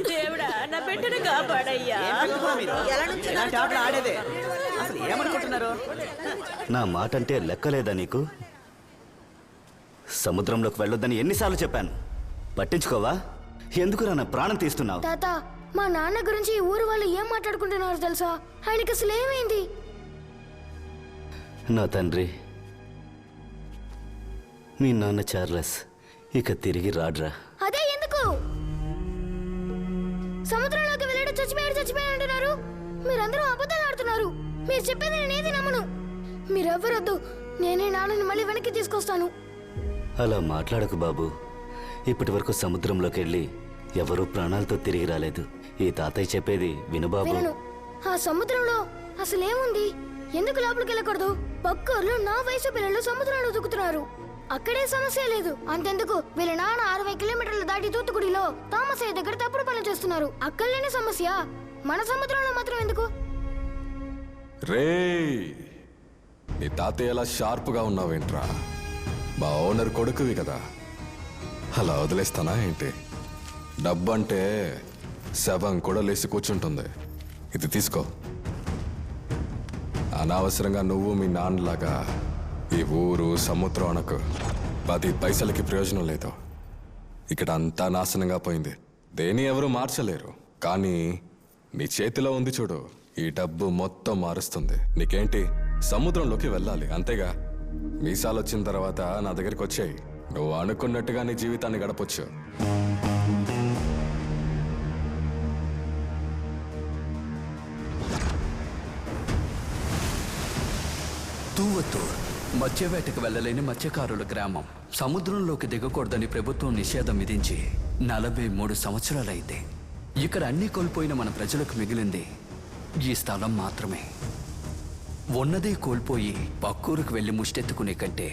దేవుడా నా బిడ్డను కాపాడయ్యా. ఆడేదే అసలు ఏమనుకుంటున్నారు? నా మాట అంటే లెక్కలేదా నీకు? సముద్రంలోకి వెళ్ళొద్దని ఎన్నిసార్లు చెప్పాను, పట్టించుకోవా? ఎందుకురా నా ప్రాణం తీస్తున్నావు? తాత, మా నాన్న గురించి ఈ ఊరు వాళ్ళు ఏం మాట్లాడుకుంటున్నారు తెలుసా? ఆయనకి అసలు ఏమైంది? నా తండ్రి, మీ నాన్న చార్లెస్ ఇక తిరిగి రాడ్రా. అదే ఎందుకు? సముద్రంలోకి వెళ్ళాడు, చచ్చిపోయాడు అంటున్నారు. మీరందరూ అబద్ధాలు ఆడుతున్నారు. మీరు చెప్పేది నేనేది నమ్మను. మీరెవ్వరొద్దు, నేనే నాన్నని మళ్ళీ వెనక్కి తీసుకొస్తాను. అలా మాట్లాడకు బాబు. ఇప్పటి వరకు సముద్రంలోకి వెళ్ళి ఎవరూ ప్రాణాలతో తిరిగి రాలేదు. ఈ తాతయ్య చెప్పేది విను బాబు. వినను. ఆ సముద్రంలో అసలేముంది? ఎందుకు లోపలికి వెళ్ళకూడదు? పక్కూర్లో నా వయసు పిల్లలు సముద్రంలో దూకుతున్నారు. అక్కడే సమస్య లేదు. అంతెందుకు, వీళ్ళ నాన్న 60 కిలోమీటర్లు దాటి తూత్తుకుడిలో తామసయ్య దగ్గర తప్పుడు పనులు చేస్తున్నారు. అక్కడలేని సమస్య, మన సముద్రంలో మాత్రం ఎందుకు? రే, నీ తాతయ్య ఎలా షార్ప్గా ఉన్నావేంట్రా? మా ఓనర్ కొడుకువి కదా, అలా వదిలేస్తానా ఏంటి? డబ్బంటే శవం కూడా లేచి కూర్చుంటుంది. ఇది తీసుకో. అనవసరంగా నువ్వు మీ నాన్నలాగా ఈ ఊరు సముద్రం అనకు. 10 పైసలకి ప్రయోజనం లేదు. ఇక్కడ అంతా నాశనంగా పోయింది. దేని ఎవరు మార్చలేరు. కానీ నీ చేతిలో ఉంది చూడు, ఈ డబ్బు మొత్తం మారుస్తుంది. నీకేంటి, సముద్రంలోకి వెళ్ళాలి అంతేగా. మీసాలు వచ్చిన తర్వాత నా దగ్గరికి వచ్చాయి. నువ్వు అనుకున్నట్టుగా నీ జీవితాన్ని గడపొచ్చు. తూవత్తూర్ మత్స్యవేటకు వెళ్ళలేని మత్స్యకారుల గ్రామం. సముద్రంలోకి దిగకూడదని ప్రభుత్వం నిషేధం విధించి 43 సంవత్సరాలైంది. ఇక్కడ అన్నీ కోల్పోయిన మన ప్రజలకు మిగిలింది ఈ స్థలం మాత్రమే. ఉన్నదే కోల్పోయి పక్కూరుకు వెళ్ళి ముష్టెత్తుకునే కంటే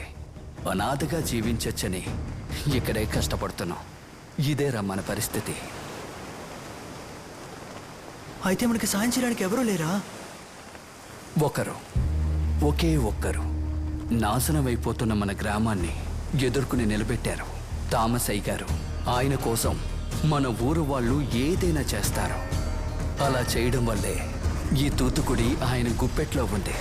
అనాథగా జీవించచ్చని ఇక్కడే కష్టపడుతున్నాం. ఇదేరా మన పరిస్థితి. అయితే మనకి సాయం చేయడానికి ఎవరూ లేరా? ఒకే ఒక్కరు నాశనమైపోతున్న మన గ్రామాన్ని ఎదుర్కొని నిలబెట్టారు. తామసయ్య గారు. ఆయన కోసం మన ఊరు వాళ్ళు ఏదైనా చేస్తారు. అలా చేయడం వల్లే ఈ తూతుకుడి ఆయన గుప్పెట్లో ఉంది.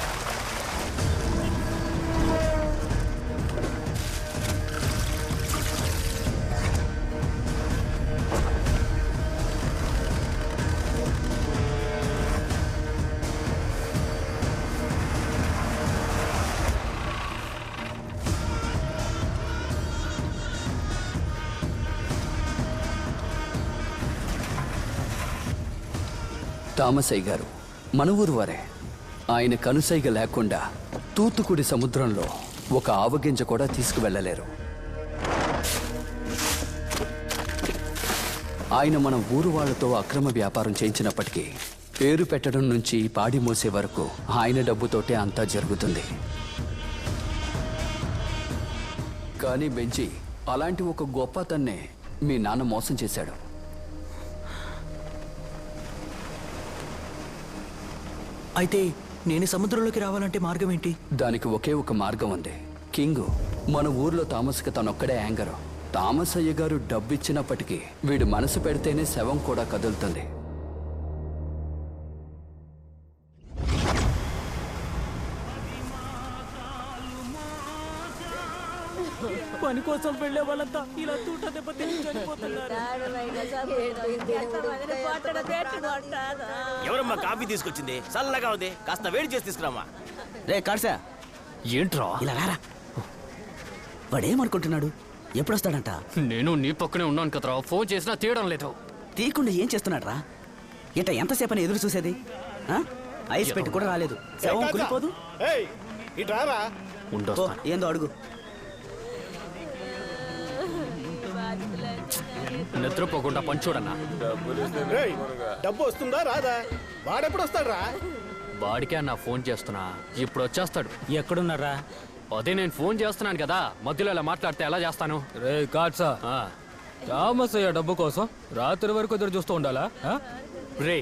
తామసయ్య గారు మన ఊరు వారే. ఆయన కనుసైగ లేకుండా తూతుకుడి సముద్రంలో ఒక ఆవగింజ కూడా తీసుకువెళ్ళలేరు. ఆయన మన ఊరు వాళ్లతో అక్రమ వ్యాపారం చేయించినప్పటికీ పేరు పెట్టడం నుంచి పాడి మోసే వరకు ఆయన డబ్బుతోటే అంతా జరుగుతుంది. కానీ బెంచి అలాంటి ఒక గొప్ప అతన్నే మీ నాన్న మోసం చేశాడు. అయితే నేను సముద్రంలోకి రావాలంటే మార్గం ఏంటి? దానికి ఒకే ఒక మార్గం ఉంది. కింగ్ మన ఊర్లో తామస్కి తనొక్కడే యాంకరు. తామసయ్య గారు డబ్బిచ్చినప్పటికీ వీడు మనసు పెడితేనే శవం కూడా కదులుతుంది. పని కోసం వెళ్లే వాళ్ళంతా ఇలా తూట దెబ్బ తిని చనిపోతున్నారు. ఎవరమ్మా కాఫీ తీసుకొచ్చింది? చల్లగా ఉంది, కాస్త వేడి చేసి తీసుకురామా. రే కాడ్సా, ఏంట్రా ఇలా రారా. వాడేమనుకుంటున్నాడు? ఎప్పుడొస్తాడంట? నేను నీ పక్కనే ఉన్నాను కదరా, ఫోన్ చేసినా తీయడం లేదు. తీయకుండా ఏం చేస్తున్నాడు రా? ఇట ఎంతసేపు అని ఎదురు చూసేది? ఐస్ పెట్టి కూడా రాలేదు. శవం కులిపోదు. ఏందో అడుగు. నిద్రపోకుండా పంచోడన్నా. డబ్బు వస్తుందా రాదా? వాడెప్పుడు వస్తాడు రా? వాడికే అన్న ఫోన్ చేస్తున్నా, ఇప్పుడు వచ్చేస్తాడు. ఎక్కడున్నారా? అదే నేను ఫోన్ చేస్తున్నాను కదా, మధ్యలో ఇలా మాట్లాడితే ఎలా చేస్తాను? రే కాట్సా, తామసయ్య డబ్బు కోసం రాత్రి వరకు ఎదురు చూస్తూ ఉండాలా? రే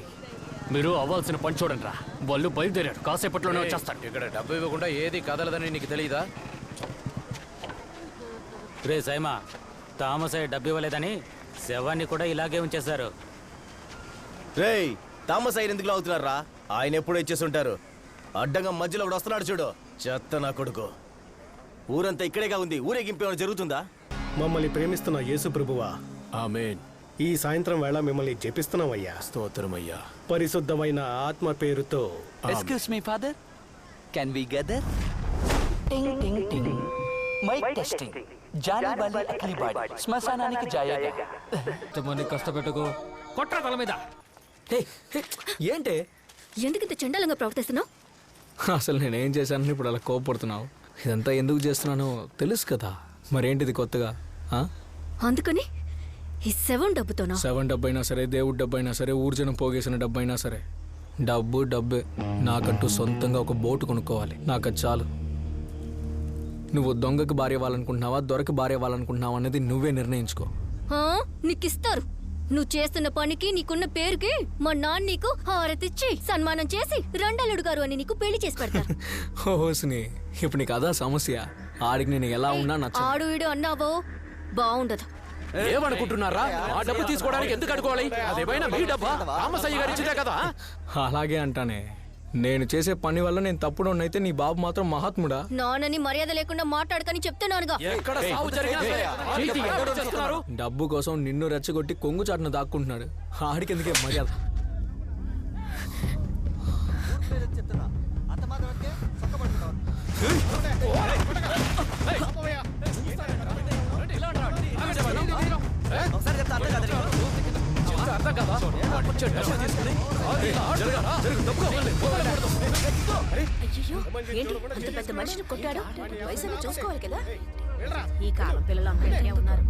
మీరు అవ్వాల్సిన పని చూడండి రా. వాళ్ళు బయలుదేరారు, కాసేపట్లోనే వచ్చేస్తాడు. ఇక్కడ డబ్బు ఇవ్వకుండా ఏది కదలదని నీకు తెలియదా? రే సైమా, తామసయ్య డబ్బు ఇవ్వలేదని శవాన్ని కూడా ఇలాగే ఉంచేశారు. రేయ్, తామస్ ఆయన ఎందుకు లాగుతున్నారా? ఆయన ఎప్పుడూ ఇచ్చేసి ఉంటారు. అడ్డంగా మధ్యలో ఒకడు వస్తున్నాడు చూడు, చెత్త నా కొడుకు. ఊరంతా ఇక్కడేగా ఉంది, ఊరేగింపు ఏమైనా జరుగుతుందా? మమ్మల్ని ప్రేమిస్తున్న యేసు ప్రభువా, ఆమేన్. ఈ సాయంత్రం వేళ మిమ్మల్ని జపిస్తున్నామయ్యా. స్తోత్రమయ్యా. పరిశుద్ధమైన ఆత్మ పేరుతో excuse me father, can we gather? Ting ting ting, mic testing. జానీ బాలి అఖిలి బాడీ శ్మశానానికి జాయాగా. ఇంతమంది కష్టపెట్టుకో, కొట్ర తల మీద. ఏంటి ఎందుకు ఇంత చండాలంగా ప్రవర్తిస్తున్నావు? అసలు నేనేం చేశానని ఇప్పుడు అలా కోపడుతున్నావు? ఇదంతా ఎందుకు చేస్తున్నానో తెలుసు కదా. మరేంటిది కొత్తగా? అందుకని ఈ 7 డబ్బుతోనా? 7 డబ్బైనా సరే, దేవుడి డబ్బైనా సరే, ఊర్జనం పోగేసిన డబ్బైనా సరే, డబ్బు డబ్బే. నాకంటూ సొంతంగా ఒక బోటు కొనుక్కోవాలి, నాకు అది చాలు. నువ్వు దొంగకి భార్య అవ్వాలనుకుంటున్నావా, దొరకి భార్య అవ్వాలనుకుంటున్నావా అనేది నువ్వే నిర్ణయించుకో. నీకిస్తారు. నువ్వు చేస్తున్న పనికి, నీకున్న పేరుకి మా నాన్న నీకు హారతిచ్చి సన్మానం చేసి రెండల్లుడు గారు అని నీకు పెళ్లి చేసి పెడతారు. హోస్ని, ఇప్పుడు నీకు అదా సమస్య? ఆడికి నేను ఎలా ఉన్నా నచ్చ. ఆడు ఈడు అన్నావో బాగుండదు. ఏమనుకుంటున్నారా? ఆ డబ్బు తీసుకోవడానికి ఎందుకు అడుకోవాలి? అదేమైనా మీ డబ్బా? తామసయ్య గారు ఇచ్చిందే కదా. అలాగే అంటానే. నేను చేసే పని వల్ల నేను తప్పుడు అయితే నీ బాబు మాత్రం మహాత్ముడా? నాన్నని మర్యాద లేకుండా మాట్లాడకని చెప్తున్నానుగా. డబ్బు కోసం నిన్ను రెచ్చగొట్టి కొంగు చాటును దాక్కుంటున్నాడు. ఆడికి ఎందుకే మర్యాద? అయ్యో, ఏంటి అంత పెద్ద మనిషిని కొట్టాడు? వయసుని చూసుకోవాలి కదా. ఈ కాలం పిల్లలు అందరికీ ఉన్నారు.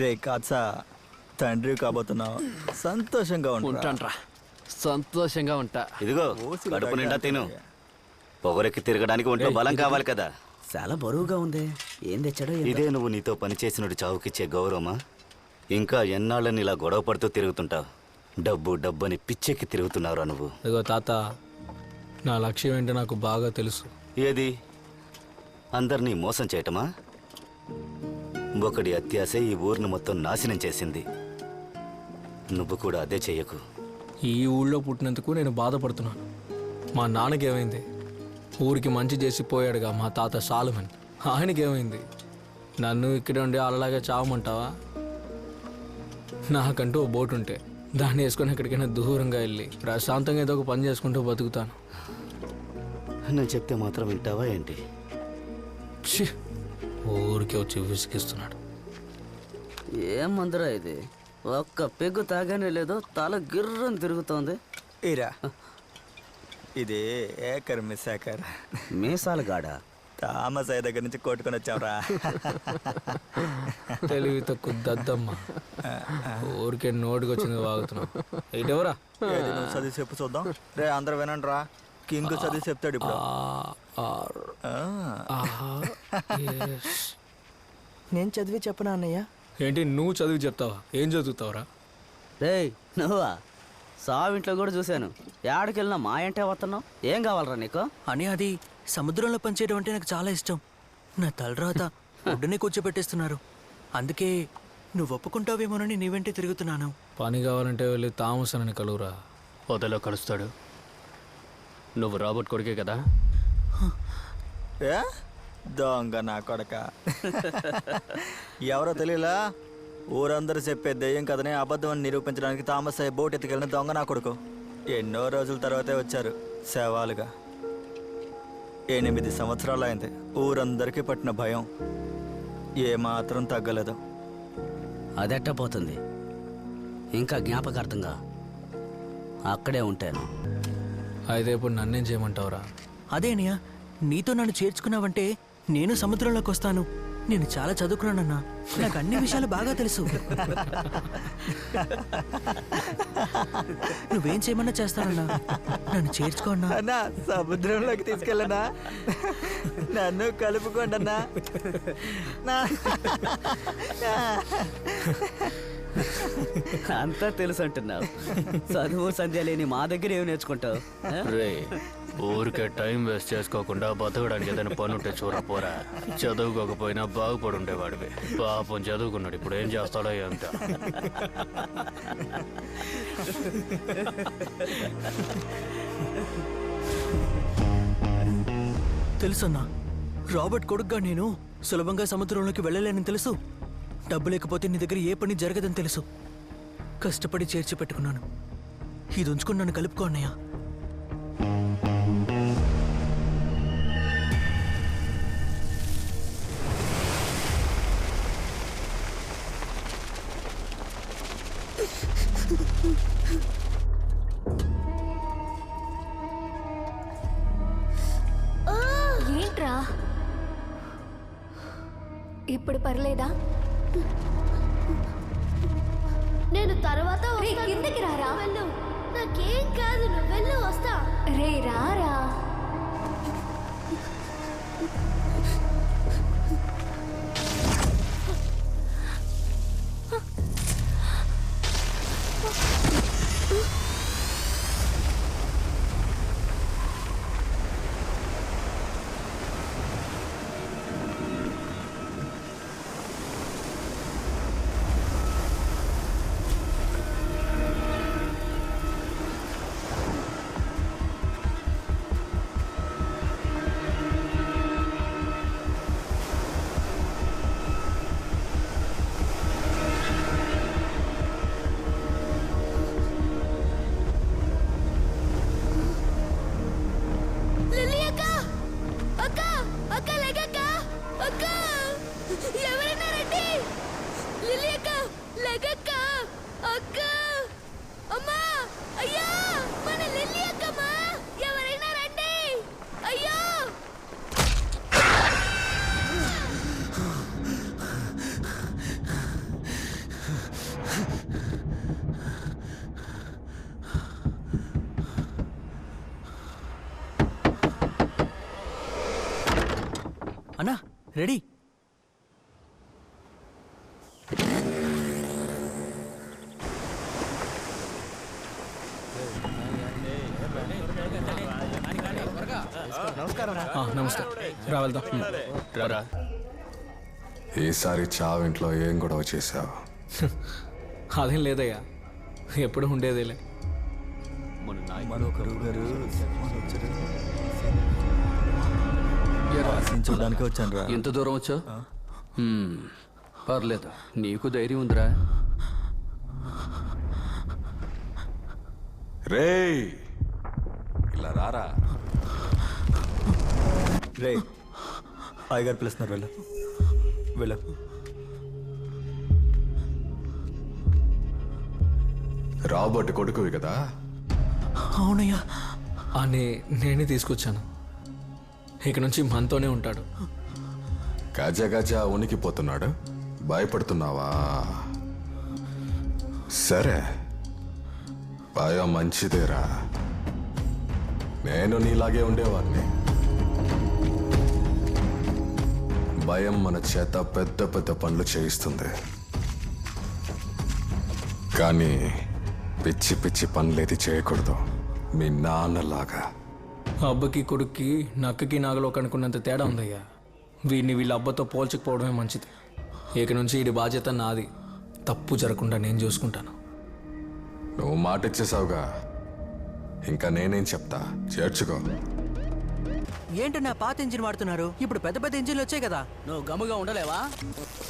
రే కాచా, తండ్రి కాబోతున్నావు, సంతోషంగా ఉంటాన్రా. సంతోషంగా ఉంటా. ఇదిగో కడుపు నిండా తిను. పొగరెక్కి తిరగడానికి ఒంట్లో బలం కావాలి కదా. చాలా బరువుగా ఉంది. ఏం తెచ్చాడో ఏంటో. ఇదే నువ్వు నీతో పనిచేసినోడు చావుకిచ్చే గౌరవమా? ఇంకా ఎన్నాళ్ళని ఇలా గొడవ పడుతూ తిరుగుతుంటావు? డబ్బు డబ్బు అని పిచ్చెక్కి తిరుగుతున్నావురా నువ్వు. ఇదిగో తాత, నా లక్ష్యం ఏంటో నాకు బాగా తెలుసు. ఏది? అందరినీ మోసం చేయటమా? ఒకడి అత్యాశ ఈ ఊరిని మొత్తం నాశనం చేసింది. నువ్వు కూడా అదే చెయ్యకు. ఈ ఊళ్ళో పుట్టినందుకు నేను బాధపడుతున్నాను. మా నాన్నకేమైంది? ఊరికి మంచి చేసి పోయాడుగా మా తాత సాలుమన్. ఆయనకేమైంది? నన్ను ఇక్కడ ఉండి అలాగే చావమంటావా? నాకంటూ ఓ బోటు ఉంటే దాన్ని వేసుకొని ఎక్కడికైనా దూరంగా వెళ్ళి ప్రశాంతంగా ఏదో ఒక పని చేసుకుంటూ బతుకుతాను. నేను చెప్తే మాత్రం వింటావా ఏంటి? ఊరికే వచ్చి విసిగిస్తున్నాడు. ఏం మందురా ఇది? ఒక్క పెగ్గు తాగానే లేదో తల గిర్రం తిరుగుతోంది. ఇరా, ఇది ఏకర్ మిస్సాకర్ మీసాలు గాడా? తామసయ్య దగ్గర నుంచి కొట్టుకొని వచ్చావురా. తెలివి తక్కువ దద్దమ్మ. ఊరికే నోటికి వచ్చింది వాగుతున్నావు. ఇటెవరా? నువ్వు చదివి చెప్పు చూద్దాం. రే అందరు వినండి రా, కింగ్ చదివి చెప్తాడు ఇప్పుడు. నేను చదివి చెప్పనా అన్నయ్య? ఏంటి నువ్వు చదివి చెప్తావా? ఏం చదువుతావురా? రేయ్ నువ్వా? సావింట్లో కూడా చూశాను. ఏడకెళ్ళినా మా అంటే వస్తున్నావు. ఏం కావాలరా నీకు? అని అది సముద్రంలో పనిచేయడం అంటే నాకు చాలా ఇష్టం. నా తలరాత ఒడ్డునే కూర్చోబెట్టేస్తున్నారు. అందుకే నువ్వు ఒప్పుకుంటావేమోనని నీ వెంటే తిరుగుతున్నాను. పని కావాలంటే వెళ్ళి తామసనని కలువురా. పొదలో కలుస్తాడు. నువ్వు రాబర్ట్ కొడుకే కదా? దొంగ నా కొడక. ఎవరో తెలియలా? ఊరందరూ చెప్పే దెయ్యం కథనే అబద్ధం అని నిరూపించడానికి తామసయ్య బోట్ ఎత్తుకెళ్ళిన దొంగ నా కొడుకు. ఎన్నో రోజుల తర్వాతే వచ్చారు శవాలుగా. 8 సంవత్సరాలు అయింది. ఊరందరికీ పట్టిన భయం ఏమాత్రం తగ్గలేదు. అదెట్ట పోతుంది? ఇంకా జ్ఞాపకార్థంగా అక్కడే ఉంటాను. అయితే ఇప్పుడు నన్నేం చేయమంటావురా? అదేనియా, నీతో నన్ను చేర్చుకున్నావంటే నేను సముద్రంలోకి వస్తాను. నేను చాలా చదువుకున్నానన్నా, నాకు అన్ని విషయాలు బాగా తెలుసు. నువ్వేం చేయమన్నా చేస్తానన్నా, నన్ను చేర్చుకోన్నా. అన్నా సముద్రంలోకి తీసుకెళ్ళనా, నన్ను కలుపుకోండి అన్నా. అంతా తెలుసు అంటున్నావు. చదువు సంధ్య లేని మా దగ్గర ఏమి నేర్చుకుంటావు? రే ఊరికే టైం వేస్ట్ చేసుకోకుండా బతకడానికి ఏదైనా పని ఉంటే చూడపోరా. చదువుకోకపోయినా బాగుపడి ఉండేవాడివి. పాపం చదువుకున్నాడు, ఇప్పుడు ఏం చేస్తాడో ఎంత. తెలుసన్నా, రాబర్ట్ కొడుకుగా నేను సులభంగా సముద్రంలోకి వెళ్ళలేనని తెలుసు. డబ్బు లేకపోతే నీ దగ్గర ఏ పని జరగదని తెలుసు. కష్టపడి చేర్చి పెట్టుకున్నాను. ఇది ఉంచుకుని నన్ను కలుపుకో అన్నయ్య. ఏంట్రా ఇప్పుడు పర్లేదా? నేను తర్వాత కిందకి రారా. వెళ్ళు, నాకేం కాదు, నువ్వు వెళ్ళు, వస్తా. రే రారా. అన్నా రెడీ. నమస్తే, రా వెళ్దాం. ఈసారి చావింట్లో ఏం గొడవ చేసావు? అదేం లేదయ్యా, ఎప్పుడు ఉండేదేలే. చూడడానికి వచ్చాను రా. ఎంత దూరం వచ్చా? పర్లేదు, నీకు ధైర్యం ఉందిరా. రేయ్ ఇలా రారా. రే అయ్యగారు పిలుస్తున్నారు, వెళ్ళు వెళ్ళు. రాబర్ట్ కొడుకువి కదా? అవునయ్యా. నేనే తీసుకొచ్చాను. ఇక నుంచి మనతోనే ఉంటాడు. గజ గజ ఉనికిపోతున్నాడు, భయపడుతున్నావా? సరే, భయం మంచిదేరా. నేను నీలాగే ఉండేవాడిని. భయం మన చేత పెద్ద పెద్ద పనులు చేయిస్తుంది, కానీ పిచ్చి పిచ్చి పనులేది చేయకూడదు. మీ నాన్నలాగా. అబ్బకి కొడుక్కి నక్కకి నాగలోకి అనుకున్నంత తేడా ఉందయ్యా. వీడిని వీళ్ళ అబ్బతో పోల్చకపోవడమే మంచిది. ఇక నుంచి వీడి బాధ్యత నాది. తప్పు జరగకుండా నేను చూసుకుంటాను. నువ్వు మాట ఇచ్చేసావుగా, ఇంకా నేనేం చెప్తా, చేర్చుకో. ఏంటన్నా పాత ఇంజిన్ వాడుతున్నారు? ఇప్పుడు పెద్ద పెద్ద ఇంజిన్లు వచ్చాయి కదా. నువ్వు గమ్ముగా ఉండలేవా?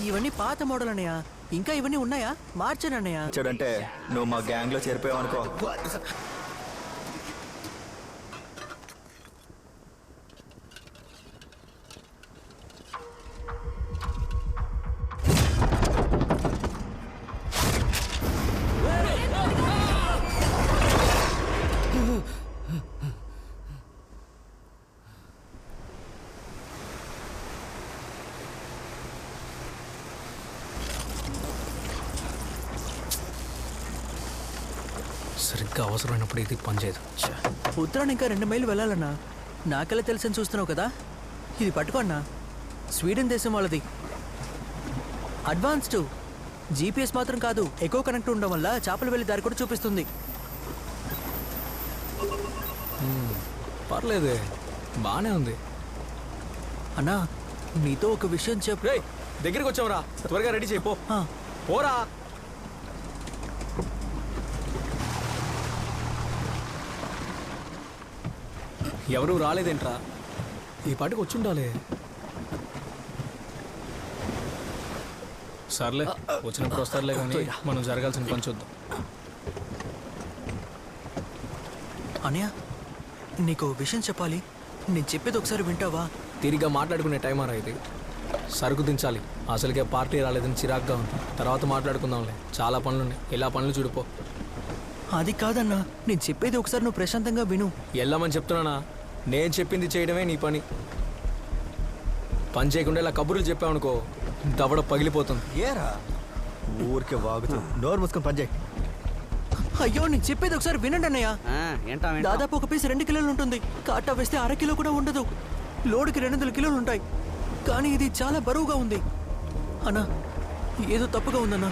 ఇవన్నీ పాత మోడల్ అన్నయ్య. ఇంకా ఇవన్నీ ఉన్నాయా? మార్చానన్నయ్య. చూడంటే నువ్వు మా గ్యాంగ్ లో చేరిపోయావు అనుకో. సరిగ్గా అవసరమైనప్పుడు ఇది పనిచేయదు. ఉత్తరాన్ని ఇంకా 2 మైళ్ళు వెళ్ళాలన్నా. నాకెలా తెలుసని చూస్తున్నావు కదా, ఇది పట్టుకోన్నా. స్వీడన్ దేశం వాళ్ళది. అడ్వాన్స్డ్ జీపీఎస్ మాత్రం కాదు, ఎకో కనెక్ట్ ఉండడం వల్ల చేపలు వెళ్ళే దారి కూడా చూపిస్తుంది. పర్లేదే, బాగానే ఉంది. అన్నా నీతో ఒక విషయం చెప్పు. దగ్గరికి వచ్చావురా, త్వరగా రెడీ చేయిపో. పోరా. ఎవరు రాలేదేంట్రా? ఈ పాటికి వచ్చుండాలి. సర్లే, వచ్చినప్పుడు వస్తారులే కానీ మనం జరగాల్సిన పని చూద్దాం. అన్నయ్య నీకు విషయం చెప్పాలి, నేను చెప్పేది ఒకసారి వింటావా? తిరిగ్గా మాట్లాడుకునే టైమారా ఇది? సరుకు దించాలి, అసలుకే పార్టీ రాలేదని చిరాగ్గా ఉంది. తర్వాత మాట్లాడుకుందాంలే, చాలా పనులున్నాయి. ఇలా పనులు చూడిపో. అది కాదన్నా, నేను చెప్పేది ఒకసారి నువ్వు ప్రశాంతంగా విను. వెళ్ళమని చెప్తున్నానా? నేను చెప్పింది చేయడమే నీ పని. పని చేయకుండా ఇలా కబుర్లు చెప్పావనుకో, దవడ పగిలిపోతుంది. ఏరా ఊరికే వాగుతూ నోరు మూసుకొని పని చేయి. అయ్యో నేను చెప్పేది ఒకసారి వినండి అన్నయ్య. దాదాపు ఒక పీస్ 2 కిలోలు ఉంటుంది. కాటా వేస్తే 1/2 కిలో కూడా ఉండదు. లోడుకి 200 కిలోలు ఉంటాయి. కానీ ఇది చాలా బరువుగా ఉంది అన్నా. ఏదో తప్పుగా ఉందన్నా.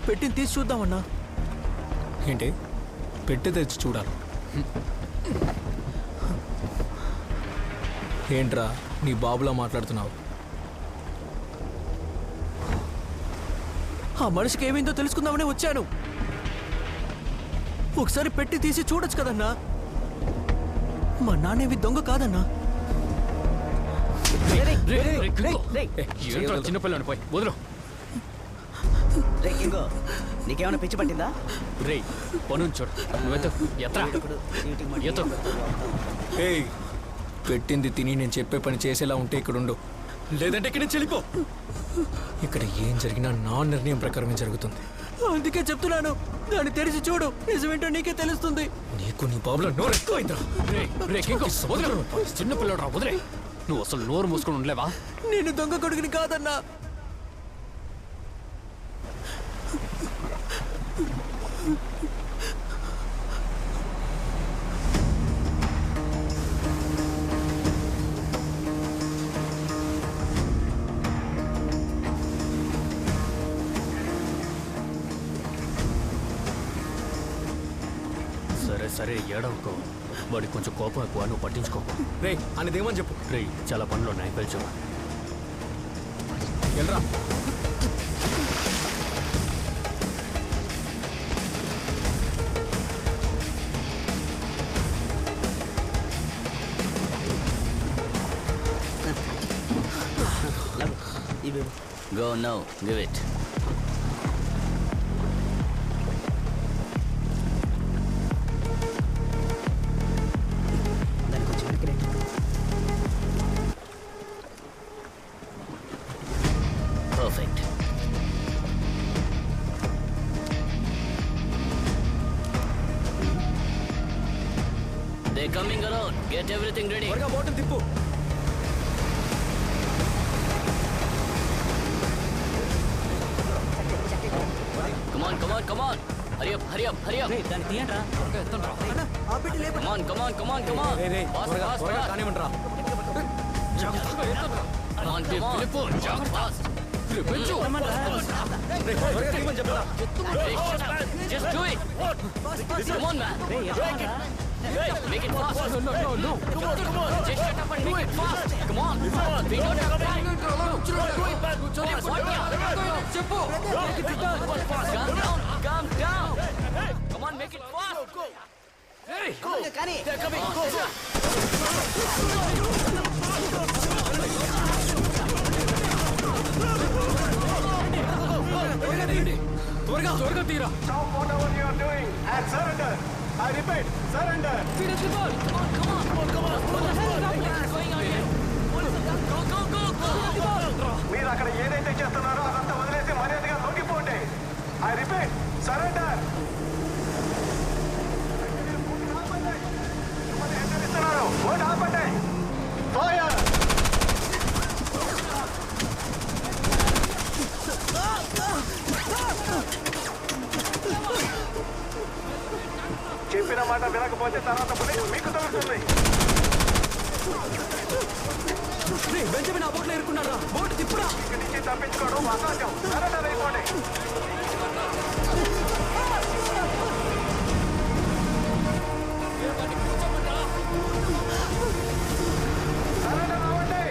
పెట్టిని తీసి చూద్దామన్నా. ఏంటి? పెట్టి తెచ్చి చూడాలి? ఏంట్రా నీ బాబులా మాట్లాడుతున్నావు? ఆ మనిషికి ఏమైందో తెలుసుకుందామని వచ్చాను. ఒకసారి పెట్టి తీసి చూడొచ్చు కదన్నా. మా నాన్నేవి దొంగ కాదన్నా. చిన్నపిల్లని పోయి వదులు. నీకేమైనా పిచ్చి పట్టిందా? రే పను చూడు, పెట్టింది తిని నేను చెప్పే పని చేసేలా ఉంటే ఇక్కడ ఉండు, లేదంటే ఇక్కడ నుంచి వెళ్ళిపో. ఇక్కడ ఏం జరిగినా నా నిర్ణయం ప్రకారమే జరుగుతుంది. అందుకే చెప్తున్నాను, దాన్ని తెరిచి చూడు, నిజమేంటో నీకే తెలుస్తుంది. నీకు నీ బాబులో నోరు ఎక్కువైందిరా. చిన్నపిల్లడు రా, వదిలే. నువ్వు అసలు నోరు మూసుకొని ఉండలేవా? నేను దొంగ కొడుకుని కాదన్నా. సరే సరే ఏడవకో. వాడికి కొంచెం కోపం ఎక్కువ, నువ్వు పట్టించుకో. రే అనేదేమని చెప్పు. రే చాలా పనులు ఉన్నాయి, పిలిచు. వెళ్ళరా. Go now, give it. Perfect. They're coming around. Get everything ready. త్వరగా బోటుని తిప్పు. Come on, come on, come on. Hurry up, hurry up, hurry up. దాన్ని తీయండి రా. Come on, come on, come on, come on. Fast, fast, fast. కానివ్వండిరా. Come on, come on. Fast. Just do it. Come on, man. Make it fast. No. Come on. Just shut up and make it fast. Come on. We don't have time. Calm down. Come on, make it fast. Hey, they're coming. త్వరగా తీరా. మీరు అక్కడ ఏదైతే చేస్తున్నారో అదంతా వదిలేసి మర్యాదగా దొంగిపోండి. I repeat, surrender. హెచ్చరిస్తున్నారు, ఓటు ఆపండి. ఫైర్. మాట వినకపోతే తర్వాత పోలీసు మీకు తెలుస్తుంది. బెంజమిన్ ఆ బోట్లో ఇరుక్కున్నారా? బోట్ తిప్పురా. ఇక్కడి నుంచి తప్పించుకోవడం అసాధ్యం. సరెండర్ అయిపోండి. సరెండర్ అవ్వండి.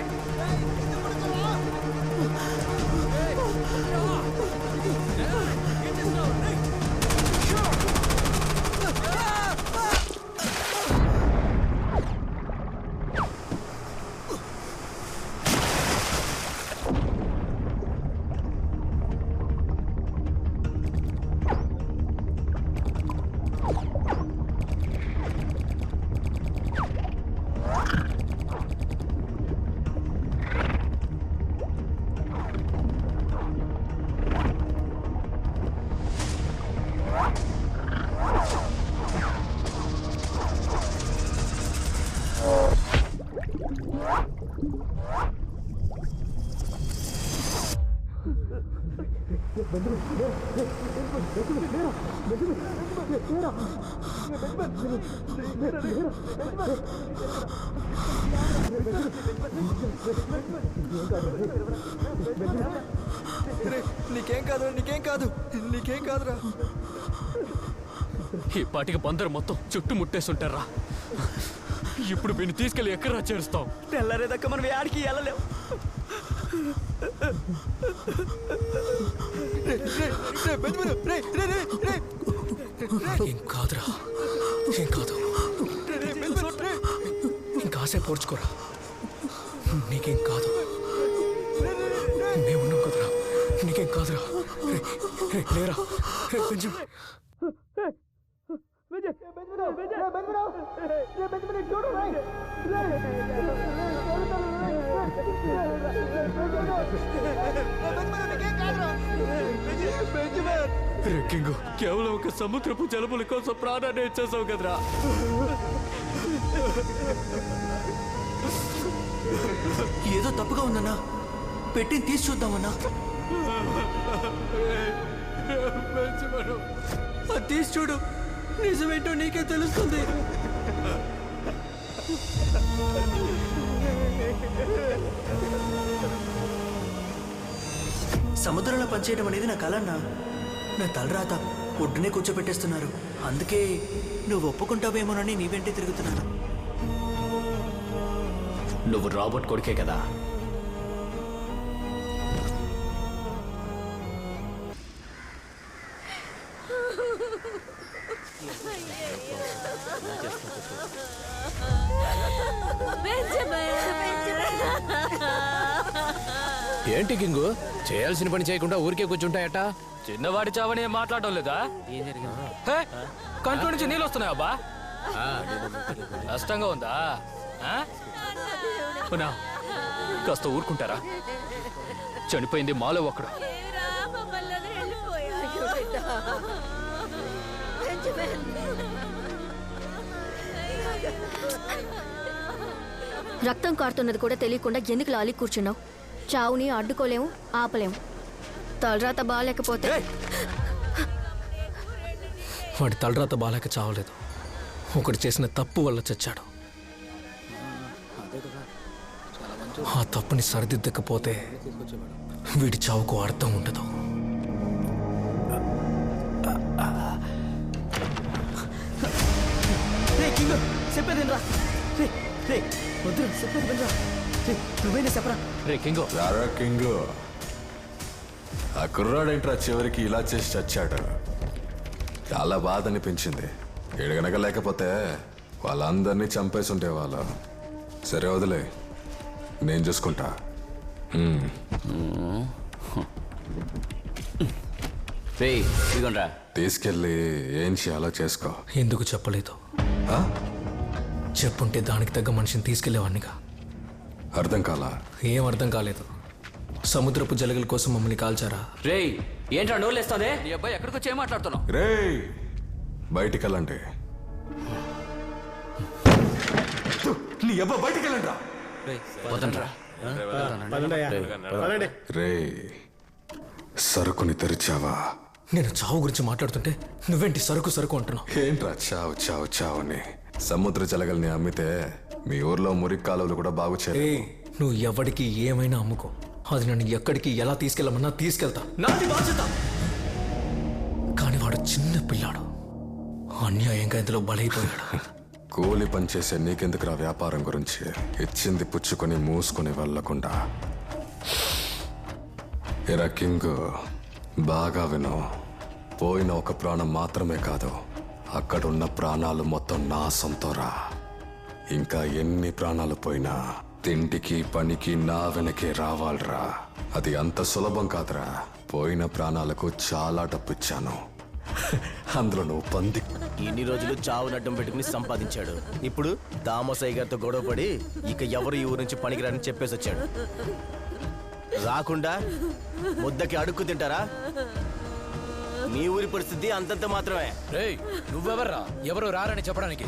నీకేం కాదు, నీకేం కాదు, నీకేం కాదురా. ఈ పాటికి బందరు మొత్తం చుట్టూ ముట్టేస్తుంటారా. ఇప్పుడు వీడిని తీసుకెళ్ళి ఎక్కడ చేరుస్తాం? తెల్లారేదాకా మనం యాడికి వెళ్ళలేం. ఏం కాదురా, ఏం కాదు. ఇంకాసేపు పోడ్చుకోరా. నీకేం కాదు, మేమున్నాం కదరా. నీకేం కాదురా. లేరా కొంచెం. రెక్కింగు కేవలం ఒక సముద్రపు జలముల కోసం ప్రాణాన్ని ఇచ్చేసావు కదరా. ఏదో తప్పుగా ఉందన్నా. పెట్టిని తీసి చూద్దామన్నా. అది తీసి చూడు, నిజమేంటో నీకే తెలుస్తుంది. సముద్రంలో పనిచేయడం అనేది నా కల అన్నా. నా తలరాత ఒడ్డునే కూర్చోబెట్టేస్తున్నారు. అందుకే నువ్వు ఒప్పుకుంటావేమోనని నీ వెంటే తిరుగుతున్నాను. నువ్వు రాబర్ట్ కొడుకే కదా? ఏంటి కింగు, చేయాల్సిన పని చేయకుండా ఊరికే కూర్చుంటాయట? చిన్నవాడి చావని మాట్లాడడం లేదా? కంట్లో నుంచి నీళ్ళు వస్తున్నాయా బా? కష్టంగా ఉందా? కాస్త ఊరుకుంటారా? చనిపోయింది మాలో ఒకడు. రక్తం కారుతున్నది కూడా తెలియకుండా ఎందుకు లాలి కూర్చున్నావు? చావుని అడ్డుకోలేము, ఆపలేము. తలరాత బాగాలేకపోతే వాడి తలరాత బాగాలేక చావలేదు. ఒకటి చేసిన తప్పు వల్ల చచ్చాడు. ఆ తప్పుని సరిదిద్దకపోతే వీడి చావుకు అర్థం ఉండదు. చెప్పేదేనరా? వద్దు, చెప్పేది వినరా. నువ్వేనా చెప్పరా? కింగు, ఆ కుర్రాడేంట్రా చివరికి ఇలా చేసి చచ్చాడు. చాలా బాధ అనిపించింది. ఎడగనక లేకపోతే వాళ్ళందరినీ చంపేసి ఉండేవాళ్ళు. సరే వదిలే, నేను చూసుకుంటా. తీసుకెళ్ళి ఏం చేయాలో చేసుకో. ఎందుకు చెప్పలేదు? చెప్పుంటే దానికి తగ్గ మనిషిని తీసుకెళ్లేవాడినిగా. అర్థం కాలా? ఏం అర్థం కాలేదు. సముద్రపు జలగల కోసం మమ్మల్ని కాల్చారా? రేయ్, ఏంట్రా నోళ్ళేస్తానే? నీ అబ్బాయి ఎక్కడికి వచ్చి ఏం మాట్లాడుతున్నావు? రేయ్, బయటికి వెళ్ళండి. నీ అబ్బా బయటికి వెళ్ళండి. రేయ్, సరుకుని తెరిచావా నేను చావు గురించి మాట్లాడుతుంటే నువ్వేంటి సరుకు సరుకు అంటున్నావు? ఏంట్రా చావు చావు చావుని? సముద్ర జలగల్ని అమ్మితే మీ ఊర్లో మురికి కాలువలు కూడా బాగు చేయాలి. నువ్వు ఎవడికి ఏమైనా అమ్ముకో, అది నన్ను ఎక్కడికి ఎలా తీసుకెళ్ళమన్నా తీసుకెళ్తా, నాది బాధ్యత. కానీ వాడు చిన్న పిల్లాడు, అన్యాయంగా ఇందులో బలైపోయాడు. కూలి పనిచేసే నీకెందుకురా వ్యాపారం గురించి? ఇచ్చింది పుచ్చుకొని మూసుకొని వెళ్ళకుండా. ఎరా కింగ్, బాగా విను. పోయిన ఒక ప్రాణం మాత్రమే కాదు, అక్కడున్న ప్రాణాలు మొత్తం నా సొంతరా. ఇంకా ఎన్ని ప్రాణాలు పోయినా తిండికి పనికి నా వెనకే రావాలరా. అది అంత సులభం కాదురా. పోయిన ప్రాణాలకు చాలా డబ్బిచ్చాను, అందులో నువ్వు పంది. ఇన్ని రోజులు చావు నడ్డం పెట్టుకుని సంపాదించాడు. ఇప్పుడు దామసాయి గారితో గొడవపడి ఇక ఎవరు ఈ ఊరు నుంచి పనికిరాని చెప్పేసి వచ్చాడు. రాకుండా ముద్దకి అడుక్కు తింటారా? మీ ఊరి పరిస్థితి అంతంత మాత్రమే. నువ్వెవర్రా ఎవరు రారని చెప్పడానికి?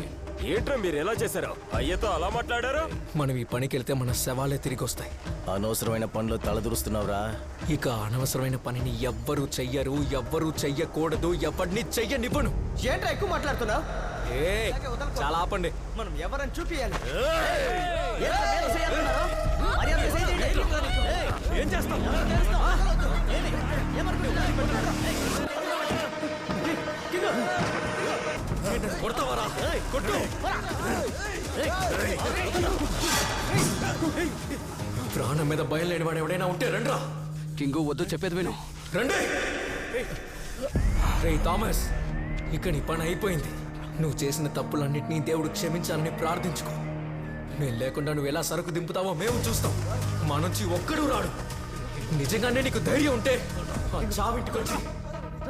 ఏంట్రా మీరు ఎలా చేశారు? అయ్యతో అలా మాట్లాడారు? మనం ఈ పనికి వెళ్తే మన శవాలే తిరిగి వస్తాయి. అనవసరమైన పనులు తలదూరుస్తున్నావురా. ఇక అనవసరమైన పనిని ఎవ్వరూ చెయ్యరు, ఎవ్వరూ చెయ్యకూడదు, ఎవరిని చెయ్యనివ్వను. ఏంట్రా ఎక్కువ మాట్లాడుతున్నావు? చాలా ఆపండి. మనం ఎవరని చూపియాలి. ఏం చేస్తాం? కొడతావరా? కొట్టు. ప్రాణం మీద భయం లేని వాడు ఎవడైనా ఉంటే రండ్రా. కింగు వద్దు, చెప్పేది విను. రండి. రే థామస్, ఇక నీ పని అయిపోయింది. నువ్వు చేసిన తప్పులన్నింటినీ దేవుడు క్షమించాలని ప్రార్థించుకో. నేను లేకుండా నువ్వు ఎలా సరుకు దింపుతావో మేము చూస్తాం. మా నుంచి ఒక్కడూ రాడు. నిజంగానే నీకు ధైర్యం ఉంటే ఆ చావింటికొచ్చి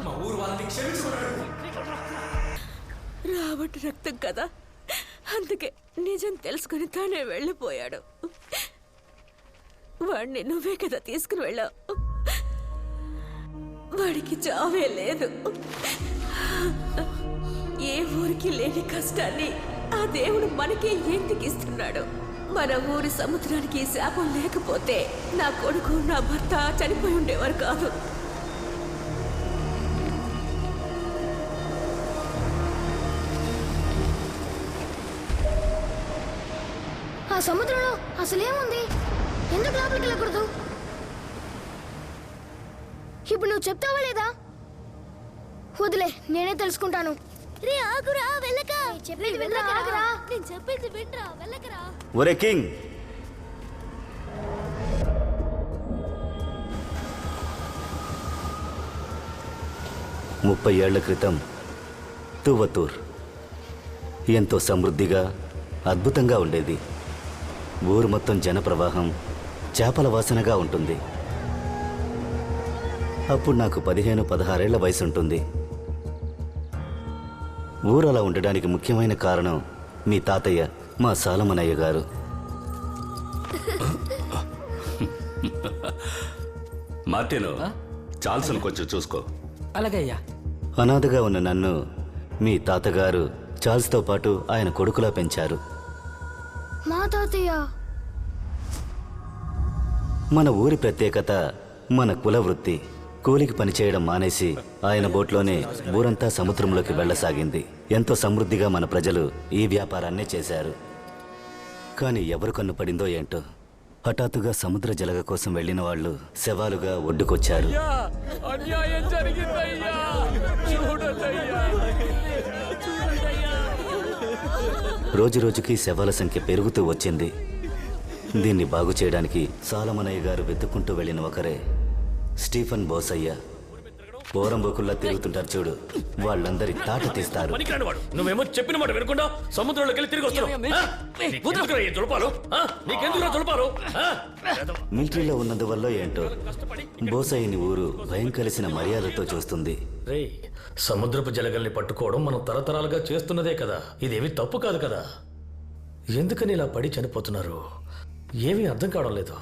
మా ఊరు వాళ్ళని క్షమించుకున్నాడు. రాబట్టి రక్తం కదా, అందుకే నిజం తెలుసుకుని తానే వెళ్ళిపోయాడు. వాడిని నువ్వే కదా తీసుకుని వెళ్ళావు. వాడికి చావే లేదు. ఏ ఊరికి లేని కష్టాన్ని ఆ దేవుడు మనకే ఎందుకు ఇస్తున్నాడు? మన ఊరి సముద్రానికి శాపం లేకపోతే నా కొడుకు నా భర్త చనిపోయి ఉండేవారు కాదు. ఆ సముద్రంలో అసలేముంది? ఎందుకు లోపలికి వెళ్ళకూడదు? ఇప్పుడు నువ్వు చెప్తావా లేదా? వదిలే, నేనే తెలుసుకుంటాను. రే ఆగురా, వెళ్ళక. చెప్పేది వినరా? ఆగురా, నేను చెప్పేది వినరా, వెళ్ళకరా. ఒరే కింగ్, ముప్పై ఏళ్ల క్రితం తువతూర్ ఎంతో సమృద్ధిగా అద్భుతంగా ఉండేది. ఊరు మొత్తం జనప్రవాహం, చేపల వాసనగా ఉంటుంది. అప్పుడు నాకు 15-16 ఏళ్ల వయసు ఉంటుంది. ఊరు అలా ఉండడానికి ముఖ్యమైన కారణం మీ తాతయ్య, మా సాలమనయ్య గారు. మార్టిను, చాల్సన్ కొంచెం చూసుకో. అలాగే అయ్యా. అనాథగా ఉన్న నన్ను మీ తాతగారు చార్ల్స్తో పాటు ఆయన కొడుకులా పెంచారు. మా తాతయ్య. మన ఊరి ప్రత్యేకత మన కుల వృత్తి. కూలికి పనిచేయడం మానేసి ఆయన బోట్లోనే ఊరంతా సముద్రంలోకి వెళ్లసాగింది. ఎంతో సమృద్ధిగా మన ప్రజలు ఈ వ్యాపారాన్నే చేశారు. కానీ ఎవరు కన్ను పడిందో ఏంటో, హఠాత్తుగా సముద్ర జలగ కోసం వెళ్లిన వాళ్ళు శవాలుగా ఒడ్డుకొచ్చారు. అన్యాయం జరిగిందయ్యా, చూడండయ్యా. రోజురోజుకి శవాల సంఖ్య పెరుగుతూ వచ్చింది. దీన్ని బాగు చేయడానికి సాలమనయ్య గారు వెతుక్కుంటూ వెళ్ళిన ఒకరే స్టీఫెన్ బోసయ్య. పోరంబోకుల్లా తిరుగుతుంటారు చూడు, వాళ్ళందరి తాట తీస్తారు. నువ్వేమో చెప్పిన మాట వినకుండా సముద్రంలోకి వెళ్ళి తిరిగి వస్తున్నావు. మిలిటరీలో ఉన్నందువల్ల ఏంటో బోసయ్యని ఊరు భయం కలిసిన మర్యాదతో చూస్తుంది. రే, సముద్రపు జలగల్ని పట్టుకోవడం మనం తరతరాలుగా చేస్తున్నదే కదా. ఇదేమి తప్పు కాదు కదా. ఎందుకని ఇలా పడి చనిపోతున్నారు? ఏమీ అర్థం కావడం లేదు.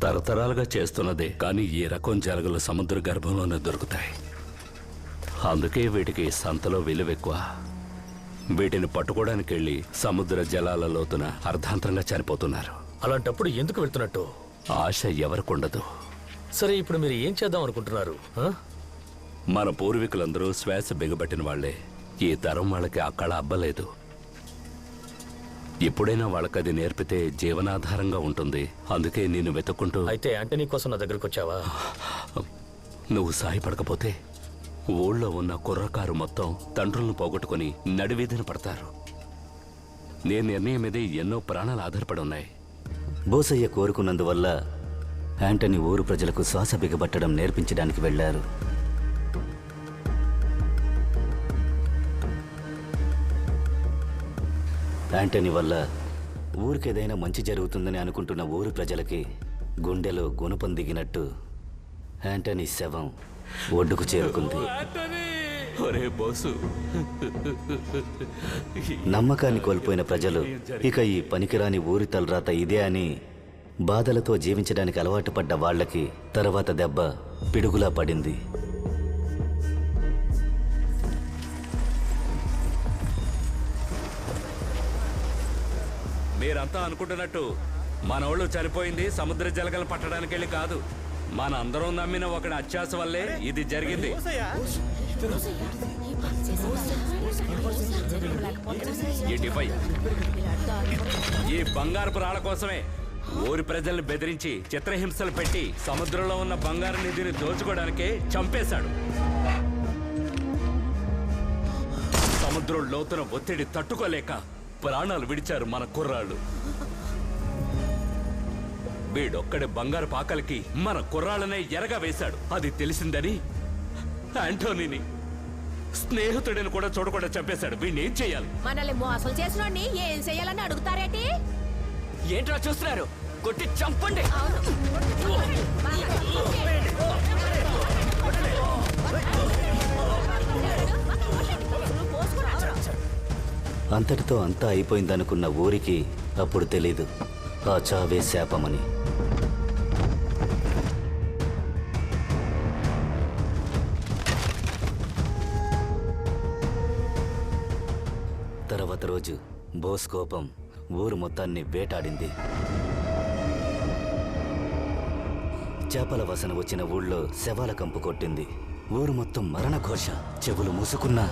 తరతరాలుగా చేస్తున్నదే, కానీ ఈ రకం జలగలు సముద్ర గర్భంలోనే దొరుకుతాయి. అందుకే వీటికి సంతలో విలువ ఎక్కువ. వీటిని పట్టుకోవడానికి వెళ్ళి సముద్ర జలాల లోతున అర్ధాంతరంగా చనిపోతున్నారు. అలాంటప్పుడు ఎందుకు వెళ్తున్నట్టు? ఆశ ఎవరికుండదు. సరే, ఇప్పుడు మీరు ఏం చేద్దాం అనుకుంటున్నారు? మన పూర్వీకులందరూ శ్వాస బిగబట్టిన వాళ్లే. ఈ తరం వాళ్ళకి ఆ కళ అబ్బలేదు. ఎప్పుడైనా వాళ్ళకది నేర్పితే జీవనాధారంగా ఉంటుంది. అందుకే నేను వెతుక్కుంటూ. అయితే యాంటనీ కోసం నా దగ్గరకు వచ్చావా? నువ్వు సాయపడకపోతే ఊళ్ళో ఉన్న కుర్రకారు మొత్తం తండ్రులను పోగొట్టుకుని నడివీధిన పడతారు. నేను నిర్ణయం మీద ఎన్నో ప్రాణాలు ఆధారపడి ఉన్నాయి. బోసయ్య కోరుకున్నందువల్ల యాంటనీ ఊరు ప్రజలకు శ్వాస బిగబట్టడం నేర్పించడానికి వెళ్లారు. యాంటనీ వల్ల ఊరికేదైనా మంచి జరుగుతుందని అనుకుంటున్న ఊరు ప్రజలకి గుండెలో గుణపం దిగినట్టు యాంటనీ శవం ఒడ్డుకు చేరుకుంది. నమ్మకాన్ని కోల్పోయిన ప్రజలు ఇక ఈ పనికిరాని ఊరి తలరాత ఇదే అని బాధలతో జీవించడానికి అలవాటు పడ్డ వాళ్లకి తర్వాత దెబ్బ పిడుగులా పడింది. మీరంతా అనుకుంటున్నట్టు మనోళ్ళు చనిపోయింది సముద్ర జలగలు పట్టడానికి వెళ్ళి కాదు. మన అందరం నమ్మిన ఒకటి అత్యాస వల్లే ఇది జరిగింది. ఈ బంగారపు రాళ్ల కోసమే ఊరి ప్రజల్ని బెదిరించి చిత్రహింసలు పెట్టి సముద్రంలో ఉన్న బంగారు నిధిని దోచుకోవడానికే చంపేశాడు. సముద్రం లోతున ఒత్తిడి తట్టుకోలేక ప్రాణాలు విడిచారు మన కుర్రాళ్ళు. వీడొక్కడే బంగారు పాకలకి మన కుర్రాళ్ళనే ఎరగా వేశాడు. అది తెలిసిందని యాంటోనీని స్నేహితుడిని కూడా చూడకుండా చంపేశాడు. వీడిని ఏం చేయాలి? మనల్ని మోసం చేసినోడిని ఏం చేయాలని అడుగుతారేటి? ఏంట్రా చూస్తున్నారు? కొట్టి చంపండి. అంతటితో అంతా అయిపోయిందనుకున్న ఊరికి అప్పుడు తెలీదు ఆ చావే శాపమని. తర్వాత రోజు బోస్ కోపం ఊరు మొత్తాన్ని వేటాడింది. చేపల వాసన వచ్చిన ఊళ్ళో శవాల కంపు కొట్టింది. ఊరు మొత్తం మరణ ఘోష. చెవులు మూసుకున్నా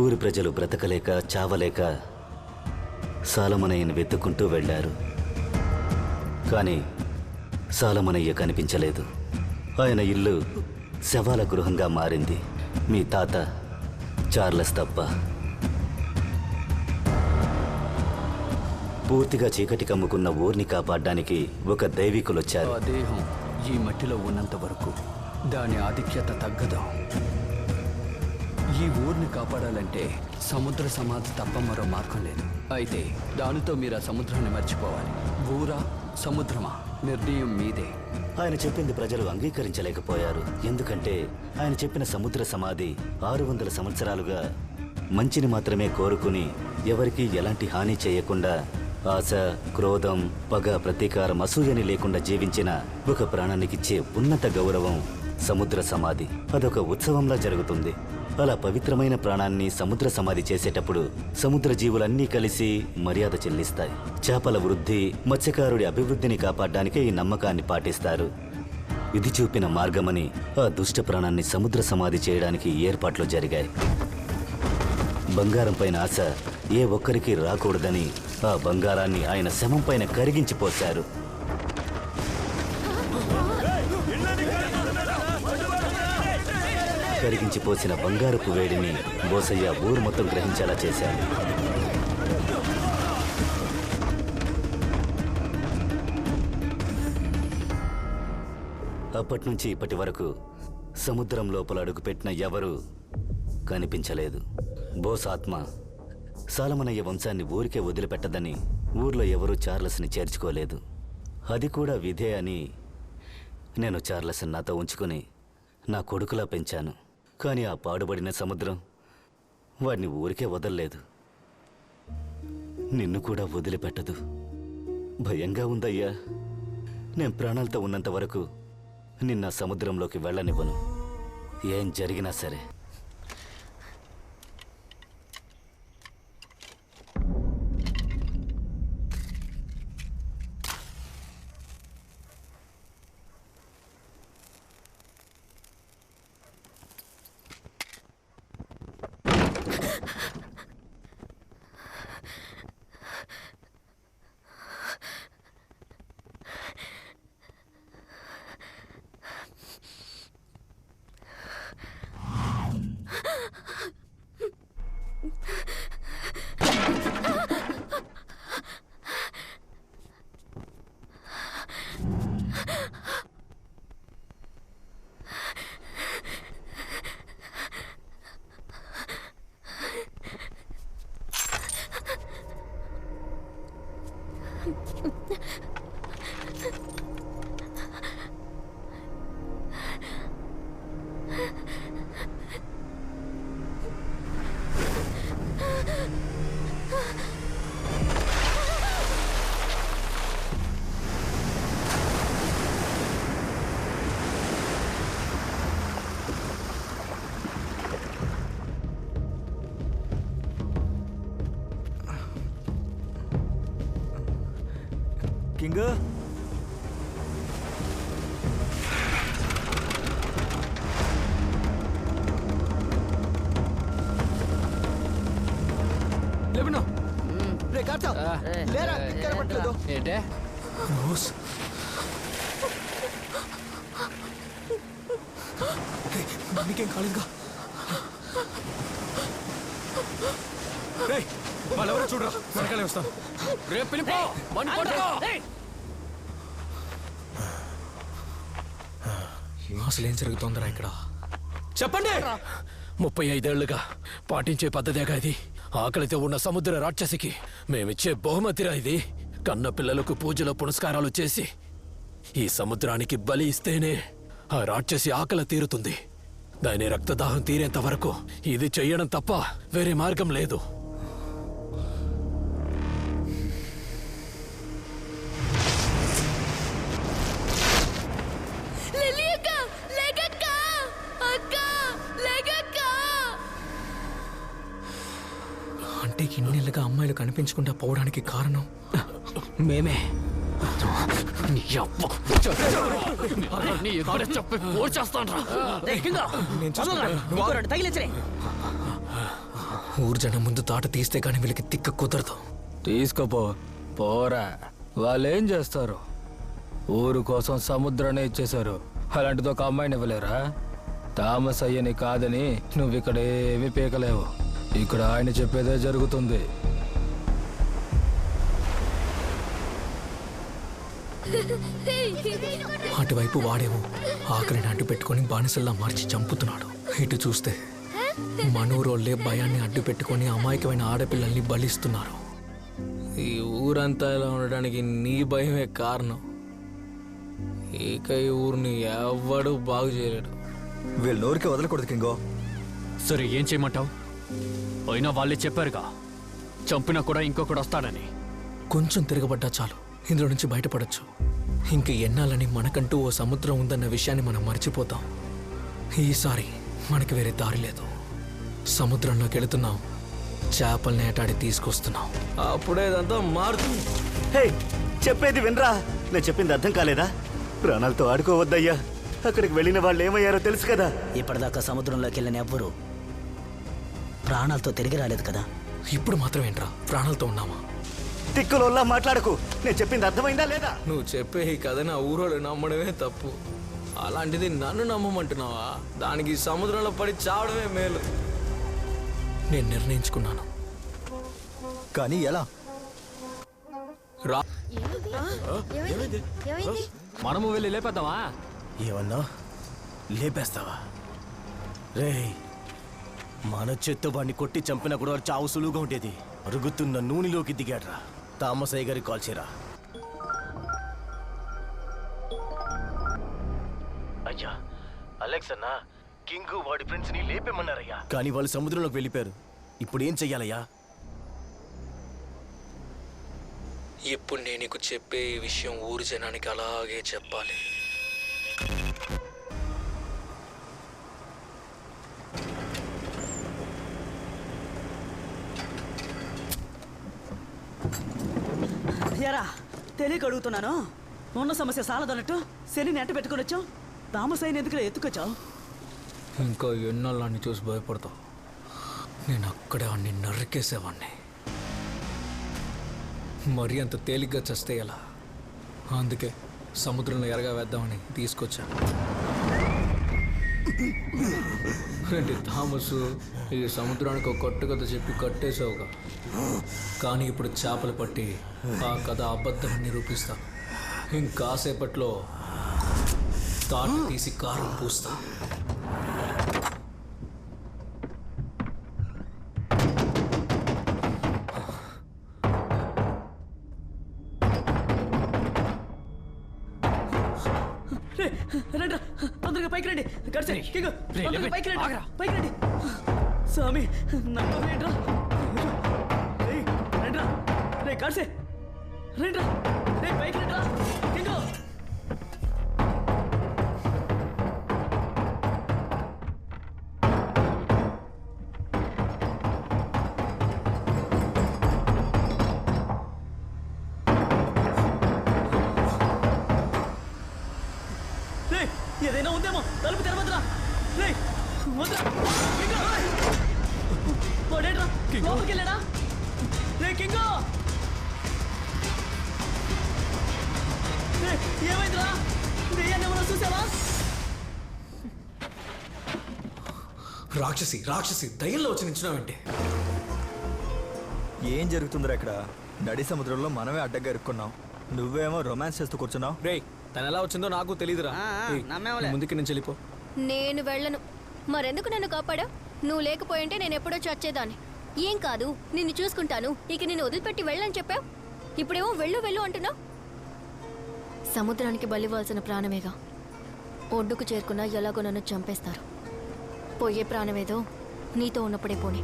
ఊరి ప్రజలు బ్రతకలేక చావలేక సాలమనయ్యను వెతుక్కుంటూ వెళ్లారు. కానీ సాలమనయ్య కనిపించలేదు. ఆయన ఇల్లు శవాల గృహంగా మారింది. మీ తాత చార్లెస్ తప్ప. పూర్తిగా చీకటి కమ్ముకున్న ఊరిని కాపాడడానికి ఒక దైవికులొచ్చారు. ఆ దేహం ఈ మట్టిలో ఉన్నంత వరకు దాని ఆధిక్యత తగ్గదు. ఈ ఊరిని కాపాడాలంటే సముద్ర సమాధి తప్ప మరో మార్గం లేదు. అయితే దానితో మీరు ఆ సముద్రాన్ని మర్చిపోవాలి. ఊరా సముద్రమా నిర్ణయం మీదే. ఆయన చెప్పింది ప్రజలు అంగీకరించలేకపోయారు. ఎందుకంటే ఆయన చెప్పిన సముద్ర సమాధి 600 సంవత్సరాలుగా మంచిని మాత్రమే కోరుకుని ఎవరికీ ఎలాంటి హాని చేయకుండా ఆశ, క్రోధం, పగ, ప్రతీకారం, అసూయని లేకుండా జీవించిన ఒక ప్రాణానికిచ్చే ఉన్నత గౌరవం సముద్ర సమాధి. అదొక ఉత్సవంలా జరుగుతుంది. అలా పవిత్రమైన ప్రాణాన్ని సముద్ర సమాధి చేసేటప్పుడు సముద్ర జీవులన్నీ కలిసి మర్యాద చెల్లిస్తాయి. చేపల వృద్ధి, మత్స్యకారుడి అభివృద్ధిని కాపాడడానికే ఈ నమ్మకాన్ని పాటిస్తారు. ఇది చూపిన మార్గమని ఆ దుష్ట ప్రాణాన్ని సముద్ర సమాధి చేయడానికి ఏర్పాట్లు జరిగాయి. బంగారం పైన ఆశ ఏ ఒక్కరికి రాకూడదని ఆ బంగారాన్ని ఆయన శవం పైన కరిగించిపోశారు. కరిగించిపోసిన బంగారపు వేడిని బోసయ్య ఊరు మొత్తం గ్రహించేలా చేశాడు. అప్పట్నుంచి ఇప్పటి వరకు సముద్రం లోపల అడుగుపెట్టిన ఎవరూ కనిపించలేదు. బోస్ ఆత్మ సాలమనయ్య వంశాన్ని ఊరికే వదిలిపెట్టదని ఊర్లో ఎవరూ చార్లెస్ని చేర్చుకోలేదు. అది కూడా విధే అని నేను చార్లెస్ని నాతో ఉంచుకుని నా కొడుకులా పెంచాను. కానీ ఆ పాడుబడిన సముద్రం వాడిని ఊరికే వదల్లేదు. నిన్ను కూడా వదిలిపెట్టదు. భయంగా ఉందయ్యా. నేను ప్రాణాలతో ఉన్నంత వరకు నిన్న సముద్రంలోకి వెళ్ళనివ్వను. ఏం జరిగినా సరే. కింగ్ లేవనా రే కార్తా లేరా కనపట్లేదు ఏంటే రోజ్ నీకేం కాలేదుగా వాళ్ళెవరో చూడరా వెనకాలే వస్తాను రేపు పిలుపు బండి పట్టుకో అసలు ఏం జరుగుతుందిరా ఇక్కడ చెప్పండి 35 ఏళ్లుగా పాటించే పద్ధతేగా ఇది ఆకలితో ఉన్న సముద్ర రాక్షసికి మేమిచ్చే బహుమతిరా ఇది కన్న పిల్లలకు పూజలు పునస్కారాలు చేసి ఈ సముద్రానికి బలి ఇస్తేనే ఆ రాక్షసి ఆకలి తీరుతుంది దాని రక్తదాహం తీరేంత వరకు ఇది చెయ్యడం తప్ప వేరే మార్గం లేదు అంటే ఇన్నేళ్ళుగా అమ్మాయిలు కనిపించకుండా పోవడానికి కారణం మేమే ఊరు జనం ముందు తాట తీస్తే కానీ వీళ్ళకి తిక్క కుదరదు. తీసుకోపో పోరా. వాళ్ళేం చేస్తారు? ఊరు కోసం సముద్రాన్ని ఇచ్చేశారు. అలాంటిది ఒక అమ్మాయిని ఇవ్వలేరా? థామస్ అయ్యని కాదని నువ్వు ఇక్కడ ఏమీ పీకలేవు. ఇక్కడ ఆయన చెప్పేదే జరుగుతుంది. అటువైపు వాడేమో ఆఖరిని అడ్డు పెట్టుకొని బానిసల్లా మార్చి చంపుతున్నాడు. ఇటు చూస్తే మనూరోళ్లే భయాన్ని అడ్డు పెట్టుకొని అమాయకమైన ఆడపిల్లల్ని బలిస్తున్నారు. ఈ ఊరంతా ఇలా ఉండడానికి నీ భయమే కారణం. ఇక ఈ ఊరిని ఎవ్వడూ బాగు చేయలేడు. వీళ్ళు నోరికి వదలకూడదు కింగో. సరే ఏం చేయమంటావు? అయినా వాళ్ళే చెప్పారుగా చంపినా కూడా ఇంకొకడు వస్తాడని. కొంచెం తిరగబడ్డా చాలు ఇందులో నుంచి బయటపడచ్చు. ఇంక ఎన్నాలని మనకంటూ ఓ సముద్రం ఉందన్న విషయాన్ని మనం మర్చిపోతాం. ఈసారి మనకి వేరే దారి లేదు. సముద్రంలోకి వెళుతున్నాం, చేపల్ని ఏటాడి తీసుకొస్తున్నాం. అప్పుడే ఇదంతా మారుతుంది. హే, చెప్పేది వినరా? నేను చెప్పింది అర్థం కాలేదా? ప్రాణాలతో ఆడుకోవద్దయ్యా. అక్కడికి వెళ్ళిన వాళ్ళు ఏమయ్యారో తెలుసు కదా. ఇప్పటిదాకా సముద్రంలోకి వెళ్ళిన ఎవ్వరూ ప్రాణాలతో తిరిగి రాలేదు కదా. ఇప్పుడు మాత్రం ఏంట్రా ప్రాణాలతో ఉన్నామా? తిక్కులోల్లా మాట్లాడకు. నేను చెప్పింది అర్థమైందా లేదా? నువ్వు చెప్పే ఈ కథ నా ఊరోళ్ళు నమ్మడమే తప్పు. అలాంటిది నన్ను నమ్మమంటున్నావా? దానికి సముద్రంలో పడి చావడమే మేలు. నేను నిర్ణయించుకున్నాను. కానీ ఎలా? మనము వెళ్ళి లేపేద్దామా? ఏమన్నా లేపేస్తావా? రే, మన చెత్త వాడిని కొట్టి చంపినా కూడా చావు సులువుగా ఉండేది. అరుగుతున్న నూనెలోకి దిగాడ్రా. థామస్ అయ్య గారికి కాల్ చేయరా. అయ్యా, అలెక్స్ అన్న కింగ్ వాడి ఫ్రెండ్స్ ని లేపేమన్నారయ్యా. కానీ వాళ్ళు సముద్రంలోకి వెళ్ళిపోయారు. ఇప్పుడు ఏం చెయ్యాలయ్యా? ఇప్పుడు నేను నీకు చెప్పే ఈ విషయం ఊరు జనానికి అలాగే చెప్పాలి. ఎరా తెలియక అడుగుతున్నాను. ఉన్న సమస్య సాలదన్నట్టు శని నెంట పెట్టుకుని వచ్చావు. థామస్ అయిన ఎందుకు ఎత్తుకొచ్చావు? ఇంకా ఎన్నాళ్ళని చూసి భయపడతావు? నేను అక్కడే అన్ని నరికేసేవాడిని. మరీ అంత తేలిగ్గా చస్తే ఎలా? అందుకే సముద్రంలో ఎరగా వేద్దామని తీసుకొచ్చాను. ఏంటి థామస్, ఈ సముద్రానికి ఒక కొట్టు కథ చెప్పి కట్టేసావుగా. కానీ ఇప్పుడు చేపలు పట్టి ఆ కథ అబద్ధం నిరూపిస్తాను. ఇంకాసేపట్లో తాట తీసి కారం పూస్తా. రండి, తొందరగా పైకి రండి. గడిచే పైకి రండి, పైకి రండి. స్వామి నమ్మేంట్రా? రండిరా రే, గడిచే రండిరా రే, పైకి రండిరా. కింగు వాడేట్రా లోపలికి వెళ్ళాడా? రే కింగో, ఏమైందిరా? దెయ్యాన్ని ఏమన్నా చూసావా? రాక్షసి రాక్షసి దయ్యంలో వచ్చి నించున్నావంటే ఏం జరుగుతుందిరా ఇక్కడ? నడి సముద్రంలో మనమే అడ్డగా ఇరుక్కున్నాం, నువ్వేమో రొమాన్స్ చేస్తూ కూర్చున్నావు. రే తను ఎలా వచ్చిందో నాకు తెలియదురా. ముందుకి నుంచి వెళ్ళిపో. నేను వెళ్ళను. మరెందుకు నన్ను కాపాడా? నువ్వు లేకపోయింటే నేను ఎప్పుడో చచ్చేదాన్ని. ఏం కాదు, నిన్ను చూసుకుంటాను. ఇక నిన్ను వదిలిపెట్టి వెళ్ళని చెప్పావు, ఇప్పుడేమో వెళ్ళు వెళ్ళు అంటున్నావు. సముద్రానికి బలివ్వాల్సిన ప్రాణమేగా. ఒడ్డుకు చేరుకున్నా ఎలాగో నన్ను చంపేస్తారు. పోయే ప్రాణమేదో నీతో ఉన్నప్పుడే పోనీ.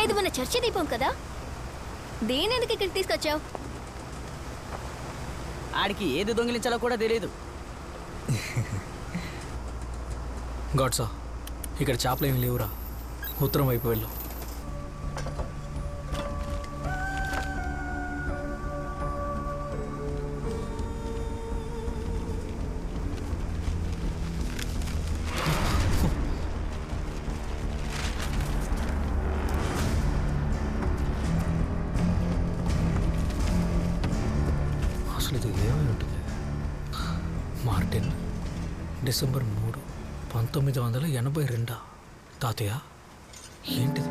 ఇది మన చర్చి దీపం కదా, దేనెందుకు ఇక్కడికి తీసుకొచ్చావు? ఆడికి ఏది దొంగిలించాలో కూడా తెలియదు. గాడ్సా, ఇక్కడ చేపలు ఏమి లేవురా. ఉత్తరం వైపు వెళ్ళు. అసలు ఇది ఏమై ఉంటుంది? Martin, December 3, 1982. తాతయ్య ఏంటిది?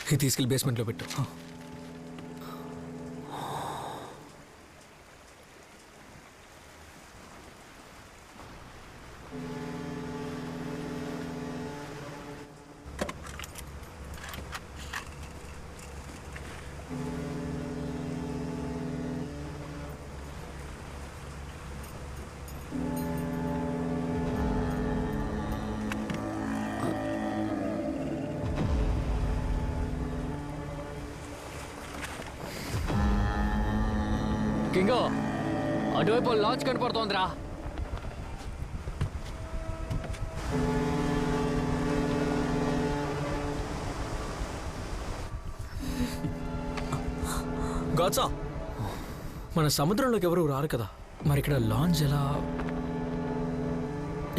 ఇది తీసుకెళ్ళి బేస్మెంట్లో పెట్టు. కింగో, అటువైపు లాంచ్ కనపడుతోందిరా. గాడ్సా, మన సముద్రంలోకి ఎవరు రారు కదా, మరి ఇక్కడ లాంచ్ ఎలా?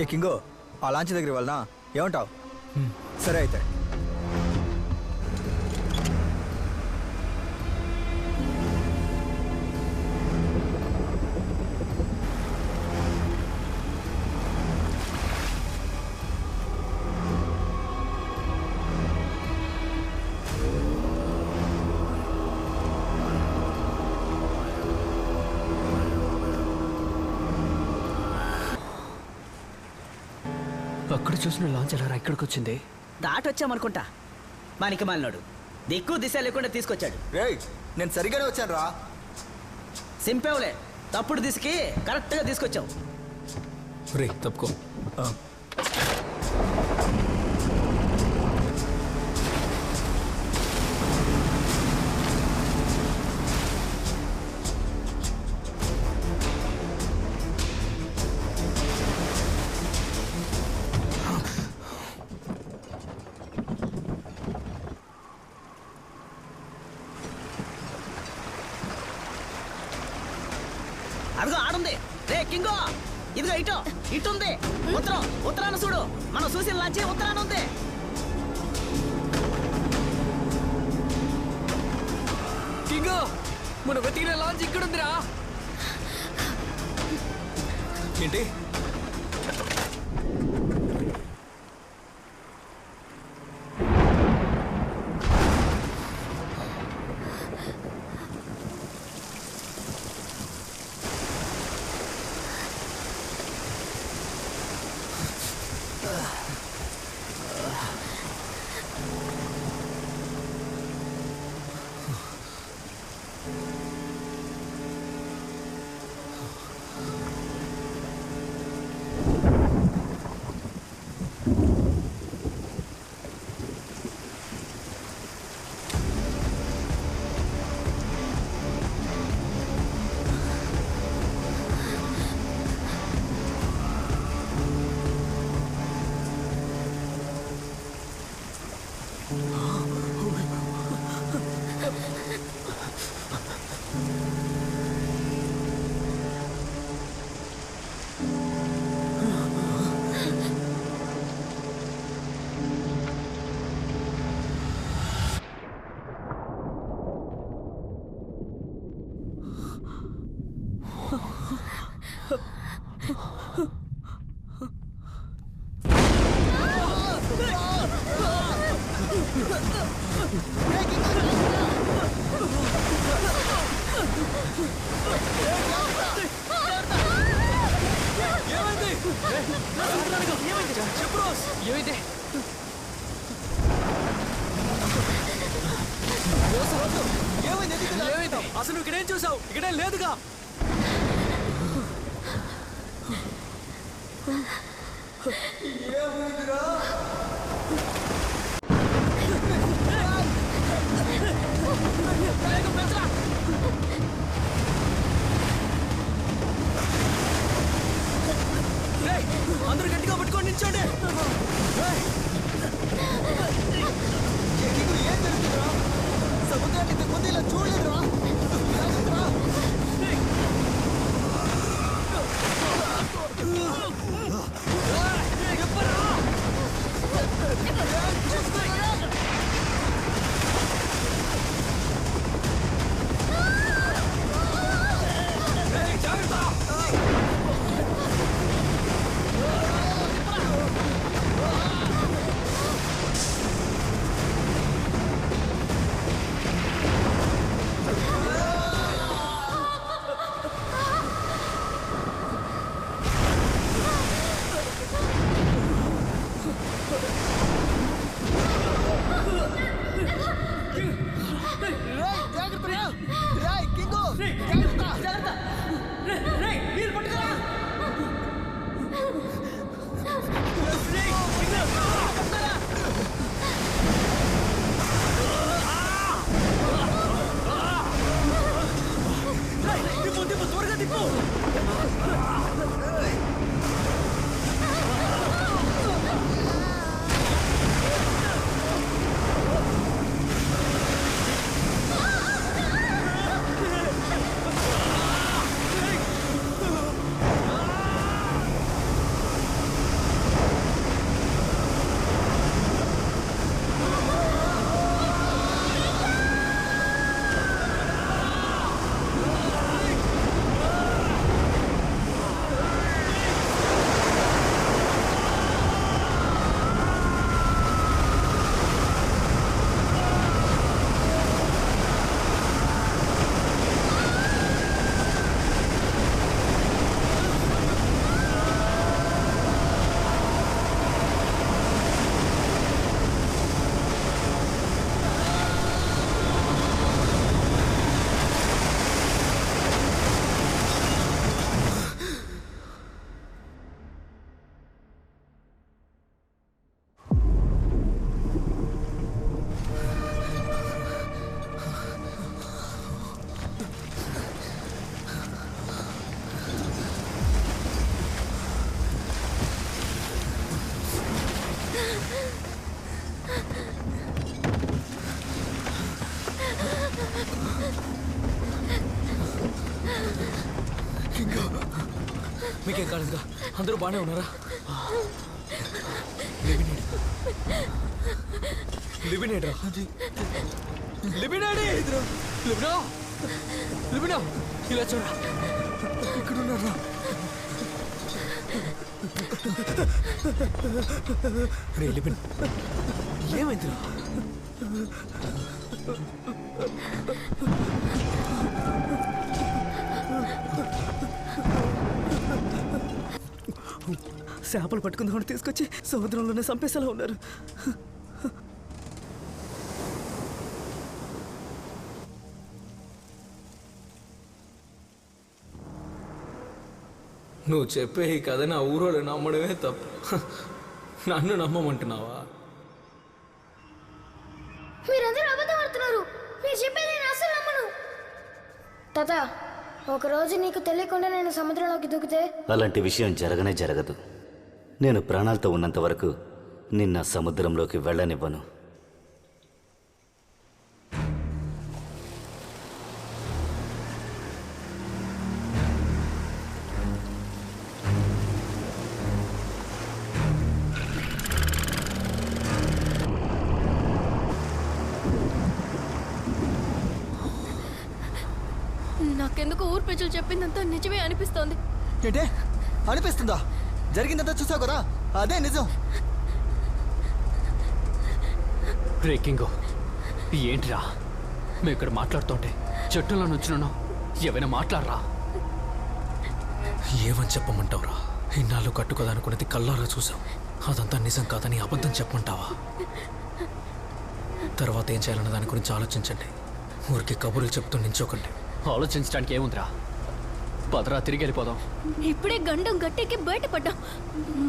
ఏ కింగో, ఆ లాంచ్ దగ్గర వెళ్ళనా? ఏమంటావు? సరే అయితే. అక్కడ చూసిన లాంచ్ ఎలా ఇక్కడికి వచ్చింది? దాటొచ్చామనుకుంటా. మనకి మాలినాడు దిక్కు దిశ లేకుండా తీసుకొచ్చాడు. రేయ్, నేను సరిగ్గానే వచ్చాను రా. సింపేవులే, తప్పుడు దిశకి కరెక్ట్గా తీసుకొచ్చావు. రే తప్పుకో. అదిగో ఆడుంది. రే కింగో, ఇదిగో ఇటు ఇటుంది. ఉత్తరాన చూడు, మనం చూసిన లాంచి ఉత్తరాన ఉంది. కింగో, మన వెతికిన లాంచ్ ఇక్కడ ఉందిరా. ఏంటి? ఏమైంది? ఏమైంది? అసలు ఇక్కడేం చూసావు? ఇక్కడేం లేదుగా. అందరూ గట్టిగా పట్టుకొని నిల్చోండి. సముద్రాన్ని ఇంతకు ముందు ఇలా చూడలేదురా. మీకేం కాలేదుగా? అందరూ బాగానే ఉన్నారా? లిబినేడా ఇలా చూడరా, ఇక్కడ ఉన్నారా? రే లిబిన్, ఏమైందిరా? చేపలు పట్టుకుందామని తీసుకొచ్చి సముద్రంలోనే చంపేసేలా ఉన్నారు. నువ్వు చెప్పే ఈ కథ నా ఊరోళ్ళు నమ్మడమే తప్పు. నన్ను నమ్మమంటున్నావా? మీరందరూ అబద్ధం ఆడుతున్నారు. మీరు చెప్పేది నేను అసలు నమ్మను. తాత, ఒకరోజు నీకు తెలియకుండా నేను సముద్రంలోకి దూకితే? అలాంటి విషయం జరగనే జరగదు. నేను ప్రాణాలతో ఉన్నంత వరకు నిన్న సముద్రంలోకి వెళ్ళనివ్వను. నాకెందుకు ఊరు ప్రజలు చెప్పిందంతా నిజమే అనిపిస్తోంది. ఏంటే అనిపిస్తుందా? జరిగిందంతా చూసావు కదా, అదే నిజం. రే కింగో, ఏంటిరా మేము ఇక్కడ మాట్లాడుతుంటే చెట్టులో నుంచున్నాను. ఏమైనా మాట్లాడరా. ఏమని చెప్పమంటావురా? ఇన్నాళ్ళు కట్టుకదా అనుకున్నది కళ్ళారా చూసాం. అదంతా నిజం కాదని అబద్ధం చెప్పమంటావా? తర్వాత ఏం చేయాలన్న దాని గురించి ఆలోచించండి. ఊరికి కబుర్లు చెప్తూ నించోకండి. ఆలోచించడానికి ఏముందిరా? పదరా, తిరిగి వెళ్ళిపోదాం. ఇప్పుడే గండం గట్టెక్కి బయటపడ్డాం.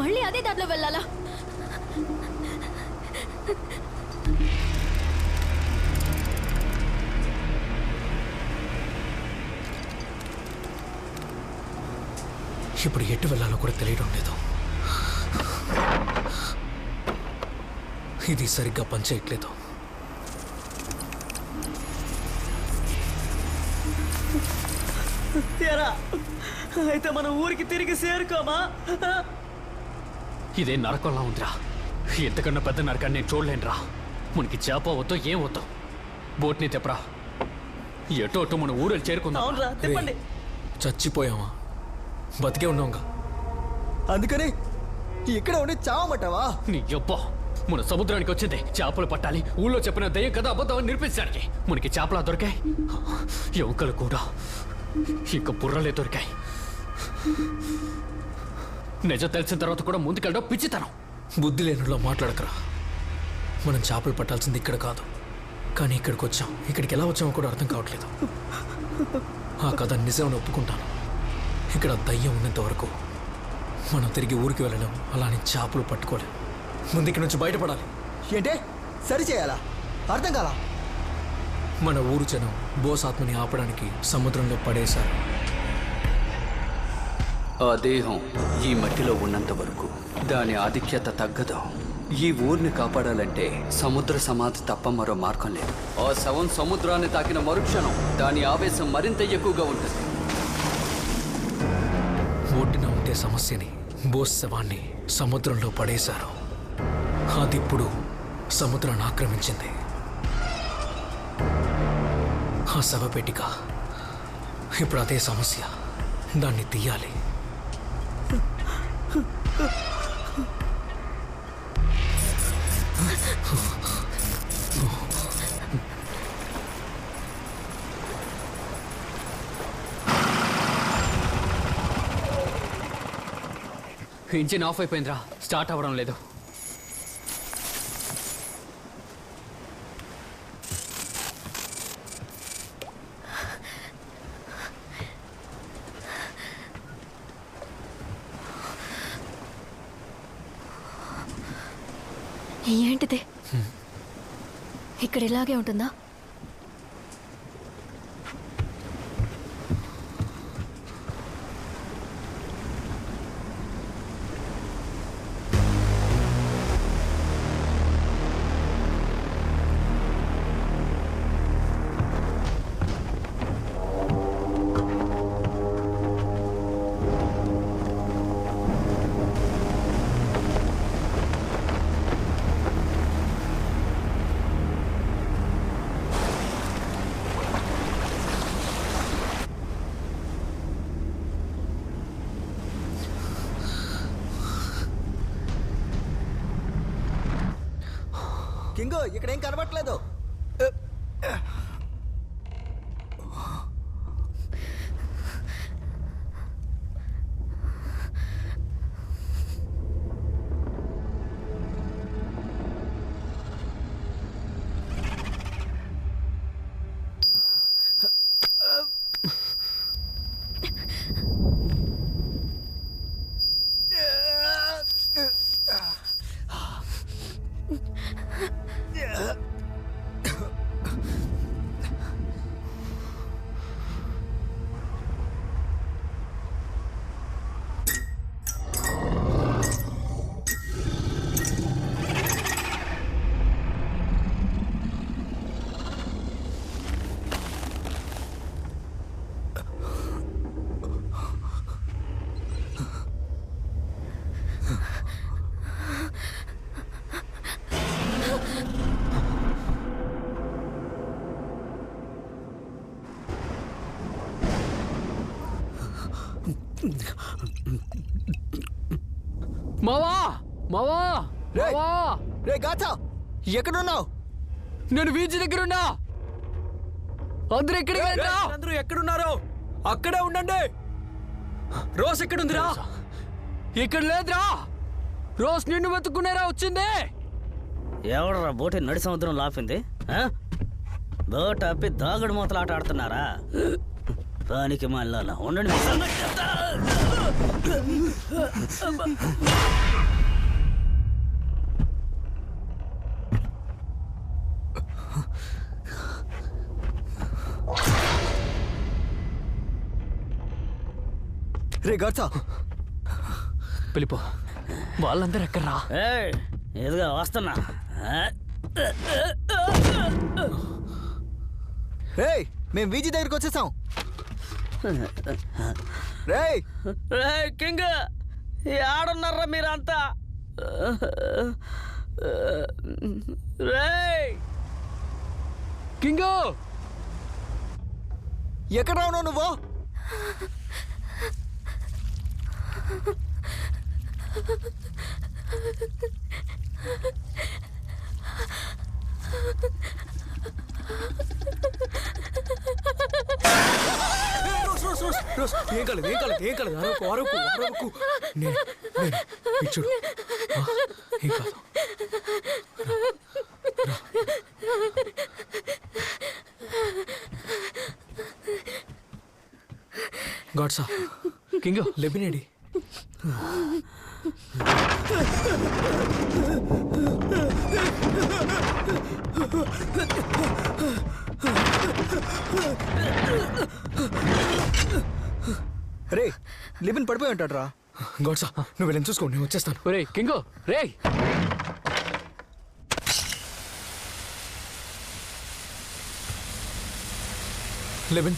మళ్ళీ అదే దారిలో వెళ్ళాలా? ఇప్పుడు ఎటు వెళ్ళాలో కూడా తెలియడం లేదు. ఇది సరిగ్గా పనిచేయట్లేదు. తేరా, అయితే మన ఊరికి తిరిగి చేరుకోమా? ఇదే నరకంలా ఉందిరా. ఎంతకన్నా పెద్ద నరకాన్ని నేను చూడలేనురా. మనకి చేప వద్దు, ఏం వద్దు. బోట్ని తెప్పరా. ఎటో అటు మన ఊరు చేరుకుందాం. చచ్చిపోయామా? బతికే ఉన్నాంగా. అందుకని ఇక్కడ ఉండి చావమంటావా? నీ అబ్బా, మన సముద్రానికి వచ్చింది చేపలు పట్టాలి. ఊళ్ళో చెప్పిన దయ్యం కదా అబద్ధం అని నిరూపించడానికి. మనకి చేపలా దొరికాయి, ఎముకలు కూడా, ఇంకా బుర్రలే దొరికాయి. నిజం తెలిసిన తర్వాత కూడా ముందుకెళ్ళడం పిచ్చితనం. బుద్ధి లేనులో మాట్లాడకరా. మనం చేపలు పట్టాల్సింది ఇక్కడ కాదు, కానీ ఇక్కడికి వచ్చాం. ఇక్కడికి ఎలా వచ్చామో కూడా అర్థం కావట్లేదు. ఆ కథ నిజం ఒప్పుకుంటాను. ఇక్కడ దయ్యం ఉన్నంత వరకు మనం తిరిగి ఊరికి వెళ్ళలేం. అలానే చేపలు పట్టుకోలేం. ముందు ఇక్కడి నుంచి బయటపడాలి. ఏంటే సరి చేయాలా? అర్థం కాలా? మన ఊరు జనం బోస్ ఆత్మని ఆపడానికి సముద్రంలో పడేశారు. ఆ దేహం ఈ మట్టిలో ఉన్నంత వరకు దాని ఆధిక్యత తగ్గదు. ఈ ఊరిని కాపాడాలంటే సముద్ర సమాధి తప్ప మరో మార్గం లేదు. ఆ శవం సముద్రాన్ని తాకిన మరుక్షణం దాని ఆవేశం మరింత ఎక్కువగా ఉంటుంది. ఒడ్డున ఉండే సమస్యని, బోస్ శవాన్ని సముద్రంలో పడేశారు. అది ఇప్పుడు సముద్రాన్ని ఆక్రమించింది. ఆ శవపేటిక ఇప్పుడు అదే సమస్య. దాన్ని తీయాలి. ఇంజిన్ ఆఫ్ అయిపోయిందిరా. స్టార్ట్ అవ్వడం లేదు. ఏంటిది? ఇక్కడ ఇలాగే ఉంటుందా? కింగు ఇక్కడేం కనబట్లేదు. మావా, మావా, మావా! రే గాచా, ఎక్కడున్నావు? నేను బీచ్ దగ్గర ఉన్నా. అందరూ ఎక్కడికి వెళ్ళరా? అందరూ ఎక్కడున్నారు? అక్కడే ఉండండి. రోజ్ ఎక్కడుందిరా? ఇక్కడ లేదురా. రోజ్ నిన్ను వెతుక్కునేరా వచ్చింది. ఎవడరా బోట్ నడి సముద్రం లాపింది? బోట్ ఆపి దాగుడు మూతలు ఆట ఆడుతున్నారా? దానికి మళ్ళా ఉండండి. రే గడ్సా వెళ్ళిపో. వాళ్ళందరూ ఎక్కడ్రా? ఎదుగా వస్తున్నా. రే మేము వీజీ దగ్గరికి వచ్చేసాం. రే కింగ్ ఆడున్నారా మీరంతా? రే కింగ్ ఎక్కడ ఉన్నావు నువ్వు? ఏం కాలేదు, ఏం కాలేదు, ఏం కాలేదు. అరవకు అరవకు అరవకు. నేను ఇచ్చుడు. ఏం కాదు. గాడ్సా కింగ్ లెబినేడి. రే లిబిన్ పడిపోయి ఉంటాడు రా. గాడ్సా నువ్వు వెళ్ళని చూసుకో, నేను వచ్చేస్తాను. రే కింగ్ రే. లెబిన్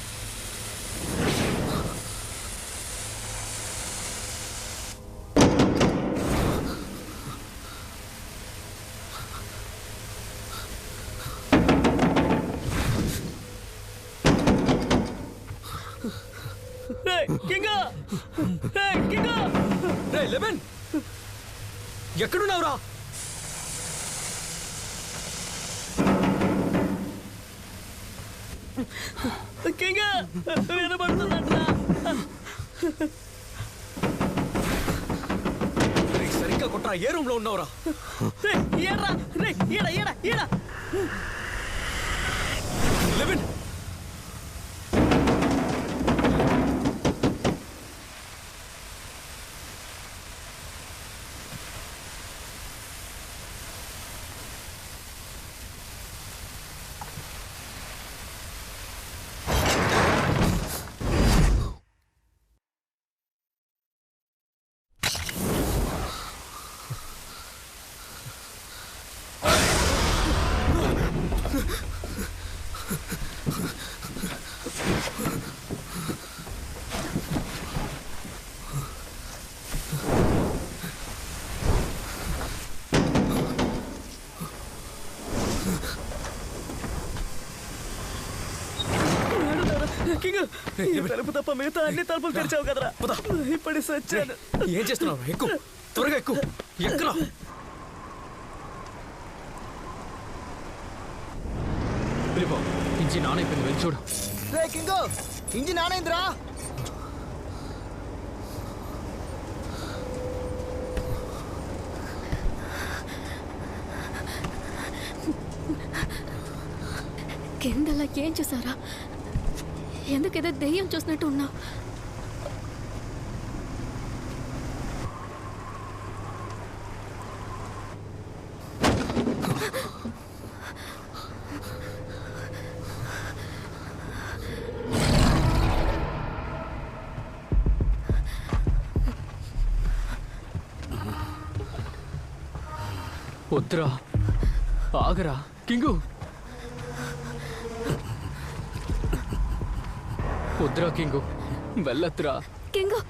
లెబెన్ ఎక్కడున్నావురా? కింగ్ వినబడుతున్నట్రా? సరిగ్గా కొట్టరా. ఏ రూమ్ లో ఉన్నావురా? లెబెన్ తలుపు తప్ప మిగతా అన్ని తలుపులు తెరిచావు కదరా. ఇప్పుడు సచ్చాను. ఏం చేస్తున్నావు? ఎక్కువ త్వరగా ఎక్కువ. ఎక్కరా? వెళ్ళిపో. ఇంజిన్ ఆన్ అయిపోయింది, వెళ్ళి చూడు. రే కింగో ఇంజిన్ ఆన్ అయిందిరా. కిందలా ఏం చూసారా? ఎందుకేదో దెయ్యం చూసినట్టు ఉన్నావు. వద్దురా, ఆగరా కింగు. వద్దురా కింగు, వెళ్ళొద్దురా. కింగు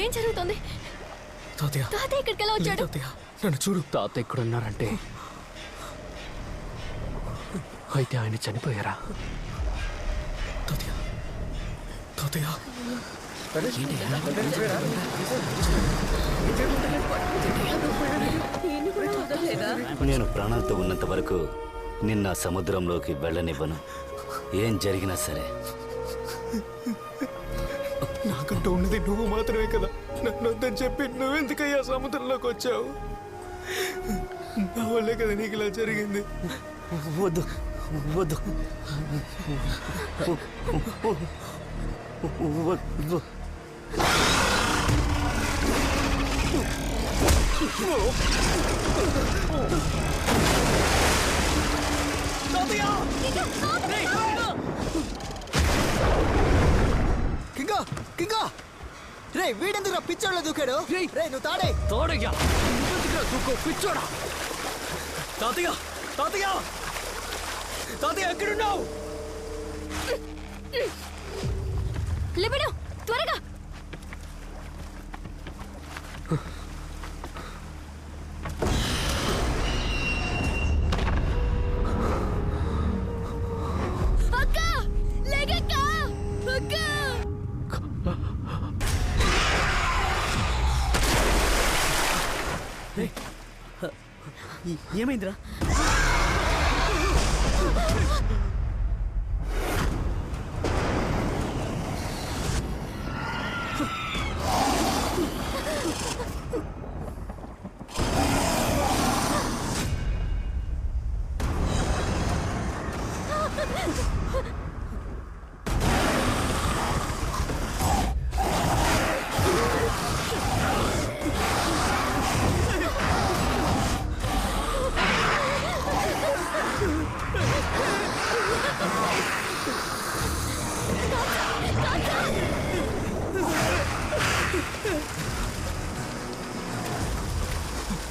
ఏం జరుగుతుంది? తాతయ్య తాతయ్య ఇక్కడికి ఎలా వచ్చాడు? తాతయ్య నన్ను చూడు. తాత ఎక్కడున్నారంటే అయితే ఆయన చనిపోయారా? తాతయ్య తాతయ్య నేను ప్రాణాలతో ఉన్నంత వరకు నిన్న సముద్రంలోకి వెళ్ళనివ్వను. ఏం జరిగినా సరే. నాకంటూ ఉన్నది నువ్వు మాత్రమే కదా. నన్ను వద్దని చెప్పి నువ్వెందుకయ్యా సముద్రంలోకి వచ్చావు? నా వల్లే కదా నీకు ఇలా జరిగింది. వద్దు వద్దు వద్దు. కింగా కింగా రే వీడెందుకు పిచ్చోళ్ళ దూకాడు? రే నువ్వు తాడే తోడయ్యా పిచ్చోడా. తాతయ్య తాతయ్య తాతయ్య ఎక్కడున్నావు? లిబిడు త్వరగా. అక్క లేగక్క అక్క. ఏమైందిరా?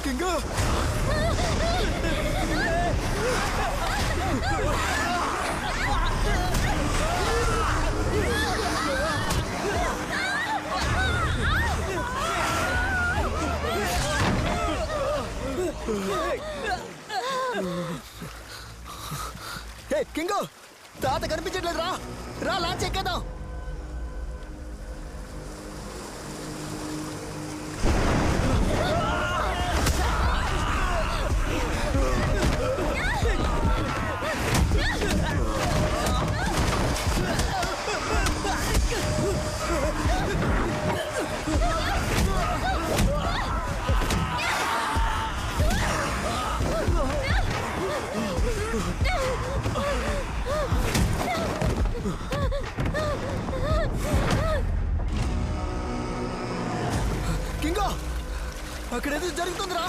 కింగా కింగు తాత కనిపించట్లేదు. రా రా లాంచ్ ఎక్కేద్దాం. కింగో అక్కడేదో జరుగుతుందిరా.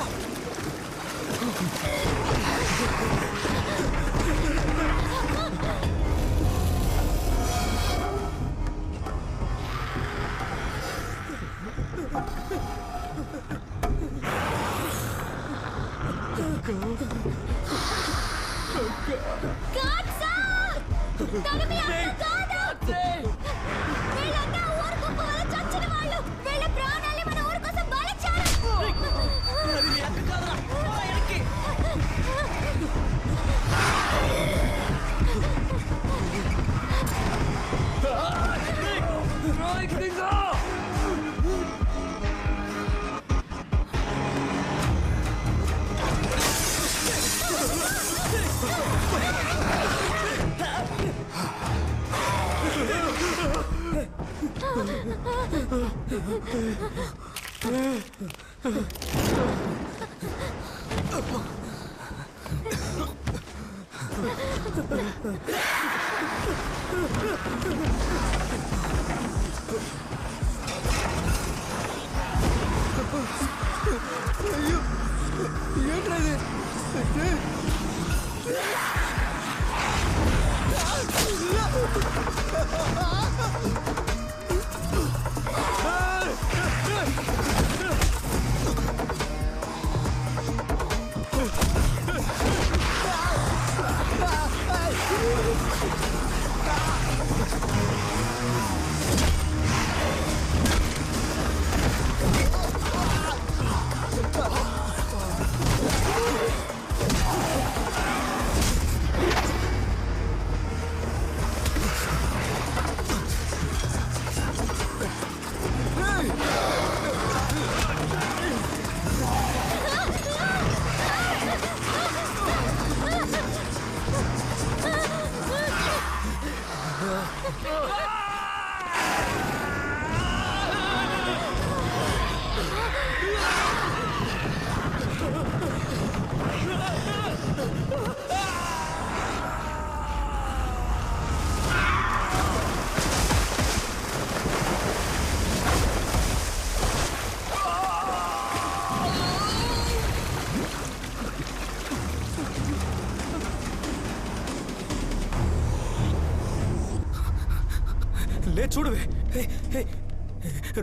చూడువే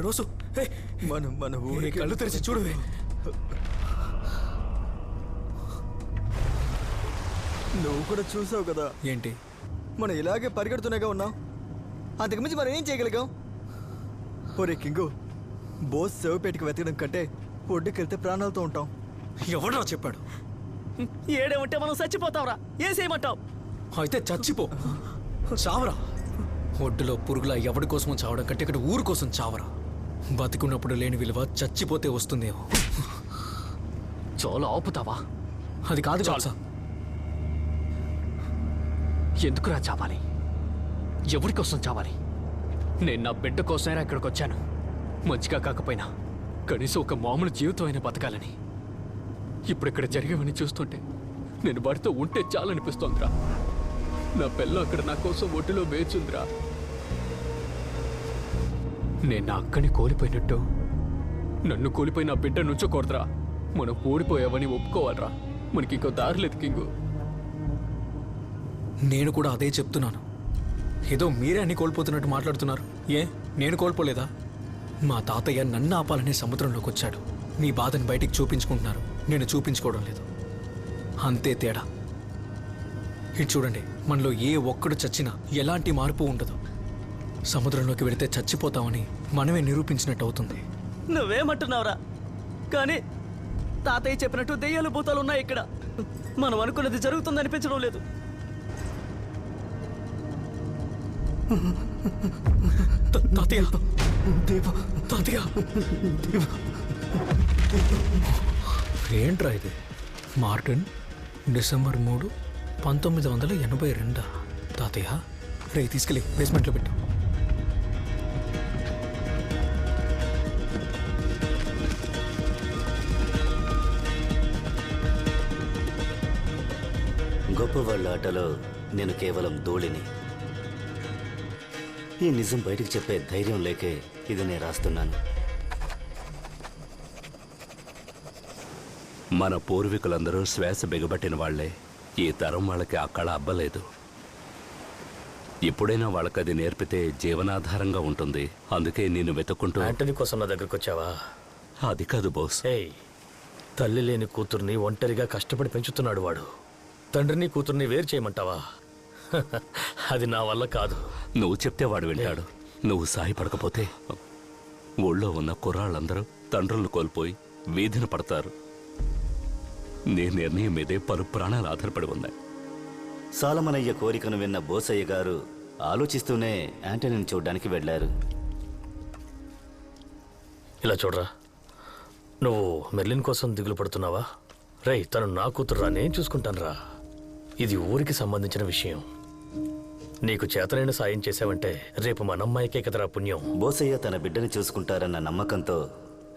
రోజు మన కళ్ళు తెరిచి చూడువే. నువ్వు కూడా చూసావు కదా ఏంటి? మనం ఇలాగే పరిగెడుతూనేగా ఉన్నాం. అంతకుమించి మనం ఏం చేయగలిగాం? ఒరే కింగు, బోస్ శవపేటకి వెతకడం కంటే ఒడ్డుకెళ్తే ప్రాణాలతో ఉంటాం. ఎవడో చెప్పాడు? ఏడేమంటే మనం చచ్చిపోతావురా. ఏం చేయమంటావు? అయితే చచ్చిపో, చావరా. ఒడ్డులో పురుగులా ఎవడి కోసమో చావడం కంటే ఇక్కడ ఊరు కోసం చావరా. బతికున్నప్పుడు లేని విలువ చచ్చిపోతే వస్తుందేమో. చాలా ఆపుతావా? అది కాదు చాలు. ఎందుకురా చావాలి? ఎవరి కోసం చావాలి? నేను నా బిడ్డ కోసమైనా ఇక్కడికి వచ్చాను. మంచిగా కాకపోయినా కనీసం ఒక మామూలు జీవితం అయినా బతకాలని. ఇప్పుడు ఇక్కడ జరిగేవని చూస్తుంటే నేను వాడితో ఉంటే చాలనిపిస్తోందిరా. నా పిల్ల అక్కడ నా కోసం ఒడ్డులో వేచుందిరా. నేను నా అక్కని కోల్పోయినట్టు నన్ను కోల్పోయి నా బిడ్డ నుంచోకూడదురా. మనం ఓడిపోయావని ఒప్పుకోవాలరా. మనకి ఇంకో దారి లేదు కింగు. నేను కూడా అదే చెప్తున్నాను. ఏదో మీరే అన్ని కోల్పోతున్నట్టు మాట్లాడుతున్నారు. నేను కోల్పోలేదా? మా తాతయ్య నన్ను ఆపాలనే సముద్రంలోకి వచ్చాడు. మీ బాధని బయటికి చూపించుకుంటున్నారు, నేను చూపించుకోవడం లేదు. అంతే తేడా. ఇది చూడండి, మనలో ఏ ఒక్కడు చచ్చినా ఎలాంటి మార్పు ఉండదు. సముద్రంలోకి వెళితే చచ్చిపోతామని మనమే నిరూపించినట్టు అవుతుంది. నువ్వేమంటున్నావురా? కానీ తాతయ్య చెప్పినట్టు దెయ్యాలు భూతాలు ఉన్నాయి ఇక్కడ. మనం అనుకున్నది జరుగుతుందనిపించడం లేదు. తాతయ్య, తాతయ్య, ఏంట్రా ఇది? Martin, December 3, 1982. తాతయ్య, రే తీసుకెళ్ళి బేస్మెంట్లో పెట్టు. గొప్పవాళ్ళ ఆటలో నేను కేవలం ధూళిని. ఈ నిజం బయటికి చెప్పే ధైర్యం లేకే ఇది నేను రాస్తున్నాను. మన పూర్వీకులందరూ శ్వాస బిగబట్టిన వాళ్లే. ఈ తరం వాళ్ళకి ఆ కళ అబ్బలేదు. ఎప్పుడైనా వాళ్ళకి అది నేర్పితే జీవనాధారంగా ఉంటుంది. అందుకే నేను వెతుక్కుంటూ. యాంటనీ కోసం నా దగ్గరకు వచ్చావా? అది కాదు బాస్. తల్లి లేని కూతుర్ని ఒంటరిగా కష్టపడి పెంచుతున్నాడు వాడు. తండ్రిని కూతుర్ని వేరు చేయమంటావా? అది నా వల్ల కాదు. నువ్వు చెప్తే వాడు వింటాడు. నువ్వు సాయపడకపోతే ఊళ్ళో ఉన్న కుర్రాళ్ళందరూ తండ్రులను కోల్పోయి వీధిన పడతారు. నీ నిర్ణయం మీదే పలు ప్రాణాలు ఆధారపడి ఉన్నాయి. సాలమనయ్య కోరికను విన్న బోసయ్య గారు ఆలోచిస్తూనే యాంటనీని చూడ్డానికి వెళ్లారు. ఇలా చూడరా, నువ్వు మెర్లిన్ కోసం దిగులు పడుతున్నావా? రేయ్, తను నా కూతురురా, నేను చూసుకుంటానురా. ఇది ఊరికి సంబంధించిన విషయం. నీకు చేతనైన సాయం చేసావంటే రేపు మన అమ్మాయికే కదరా పుణ్యం. బోసయ్య తన బిడ్డని చూసుకుంటారన్న నమ్మకంతో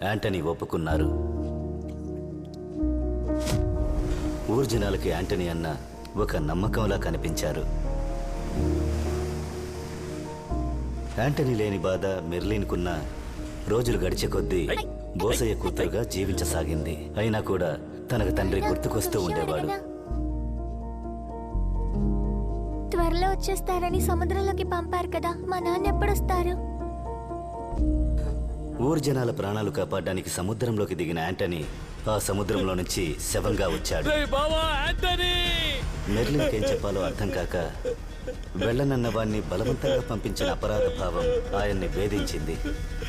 యాంటనీ ఒప్పుకున్నారు. ఊరు జనాలకి యాంటనీ అన్న ఒక నమ్మకంలా కనిపించారు. యాంటనీ లేని బాధ మెర్లిన్కున్న. రోజులు గడిచే కొద్దీ బోసయ్య కూతురుగా జీవించసాగింది. అయినా కూడా తనకు తండ్రి గుర్తుకొస్తూ ఉండేవాడు. త్వరలో వచ్చేస్తారని సముద్రంలోకి పంపారు కదా, మా నాన్న ఎప్పుడొస్తారు? ఊరు జనాల ప్రాణాలు కాపాడడానికి సముద్రంలోకి దిగిన యాంటనీ ఆ సముద్రంలో నుంచి శవంగా వచ్చాడు. మెర్లిన్కి ఏం చెప్పాలో అర్థం కాక వెళ్ళనన్న వాణ్ణి బలవంతంగా పంపించిన అపరాధ భావం ఆయన్ని వేధించింది.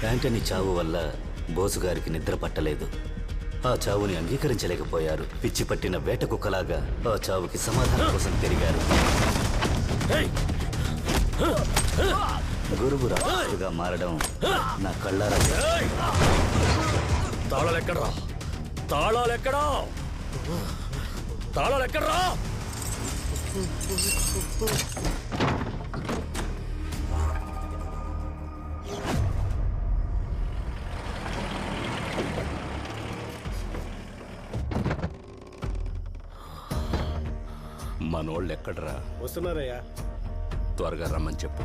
యాంటనీ చావు వల్ల బోసుగారికి నిద్ర పట్టలేదు. ఆ చావుని అంగీకరించలేకపోయారు. పిచ్చి పట్టిన వేట కుక్కలాగా ఆ చావుకి సమాధానం కోసం తిరిగారు. గురువు రాజుగా మారడం నా కళ్ళారా. తాళాలెక్కడ్రా? తాళాలెక్కడా? తాళాలెక్కడ్రా? మనోళ్ళు ఎక్కడరా? వస్తున్నారయ్యా. త్వరగా రమ్మని చెప్పు.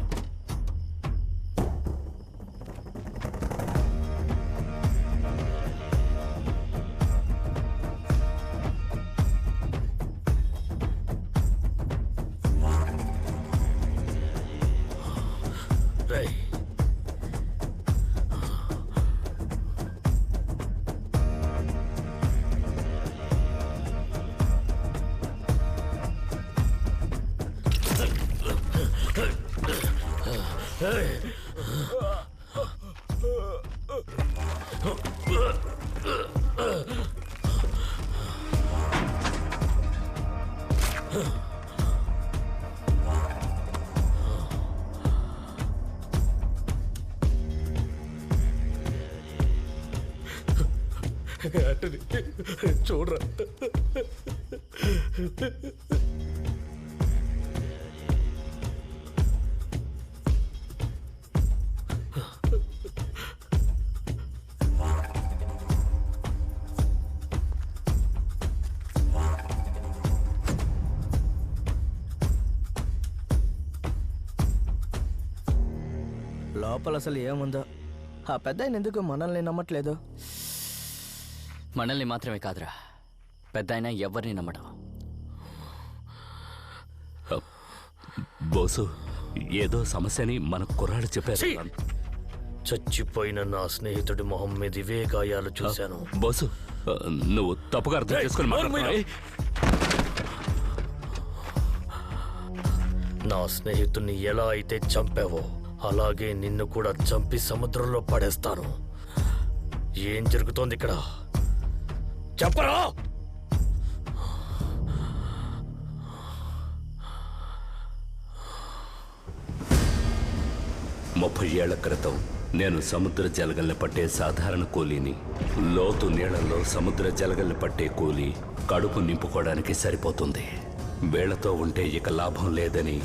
చూడరా లోపల అసలు ఏముందో ఆ పెద్ద ఆయన ఎందుకు మనల్ని నమ్మట్లేదు? మనల్ని మాత్రమే కాదురా, పెద్ద ఆయన ఎవరిని నమ్మడం. బోసు, ఏదో సమస్యని మన కుర్రాడు చెప్పారు. చచ్చిపోయిన నా స్నేహితుడి మొహం మీద ఇవే గాయాలు చూశాను. బోసు, నువ్వు తప్పుగా అర్థం చేసుకుని మాట్లాడుతున్నావు. నా స్నేహితుడిని ఎలా అయితే చంపావో అలాగే నిన్ను కూడా చంపి సముద్రంలో పడేస్తాను. ఏం జరుగుతోంది ఇక్కడ చెప్పరా? 30 ఏళ్ల క్రితం నేను సముద్ర జలగల్ని పట్టే సాధారణ కూలీని. లోతు నీళ్లలో సముద్ర జలగల్ని పట్టే కూలీ కడుపు నింపుకోవడానికి సరిపోతుంది. వేళ్లతో ఉంటే ఇక లాభం లేదని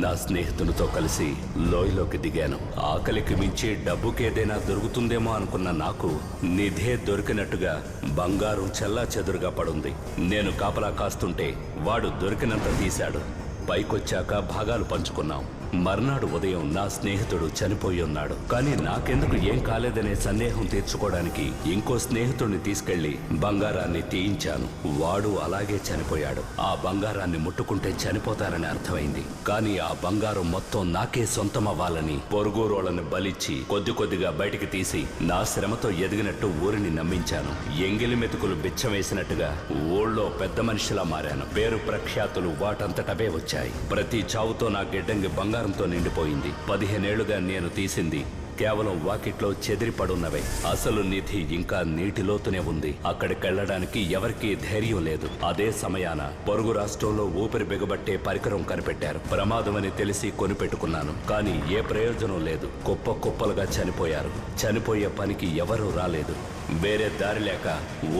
నా స్నేహితునితో కలిసి లోయలోకి దిగాను. ఆకలికి మించి డబ్బుకేదైనా దొరుకుతుందేమో అనుకున్న నాకు నిధే దొరికినట్టుగా బంగారం చెల్లా చెదురుగా పడుంది. నేను కాపలా కాస్తుంటే వాడు దొరికినంత తీశాడు. పైకొచ్చాక భాగాలు పంచుకున్నాం. మర్నాడు ఉదయం నా స్నేహితుడు చనిపోయి ఉన్నాడు. కానీ నాకెందుకు ఏం కాలేదనే సందేహం తీర్చుకోవడానికి ఇంకో స్నేహితుడిని తీసుకెళ్లి బంగారాన్ని తీయించాను. వాడు అలాగే చనిపోయాడు. ఆ బంగారాన్ని ముట్టుకుంటే చనిపోతారని అర్థమైంది. కానీ ఆ బంగారం మొత్తం నాకే సొంతం అవ్వాలని పొరుగురోళ్ళని బలిచ్చి కొద్ది కొద్దిగా బయటికి తీసి నా శ్రమతో ఎదిగినట్టు ఊరిని నమ్మించాను. ఎంగిలి మెతుకులు బిచ్చం వేసినట్టుగా ఊళ్ళో పెద్ద మనిషిలా మారాను. పేరు ప్రఖ్యాతులు వాటంతటవే వచ్చాయి. ప్రతి చావుతో నా గిడ్డంగి బంగారంతో నిండిపోయింది. 15 ఏళ్లుగా నేను తీసింది కేవలం వాకిట్లో చెదిరి పడున్నవే. అసలు నిధి ఇంకా నీటిలోతునే ఉంది. అక్కడికెళ్లడానికి ఎవరికీ ధైర్యం లేదు. అదే సమయాన పొరుగు రాష్ట్రంలో ఊపిరి బిగబట్టే పరికరం కనిపెట్టారు. ప్రమాదమని తెలిసి కొనిపెట్టుకున్నాను. కానీ ఏ ప్రయోజనం లేదు. కుప్ప కుప్పలుగా చనిపోయారు. చనిపోయే పనికి ఎవరూ రాలేదు. వేరే దారి లేక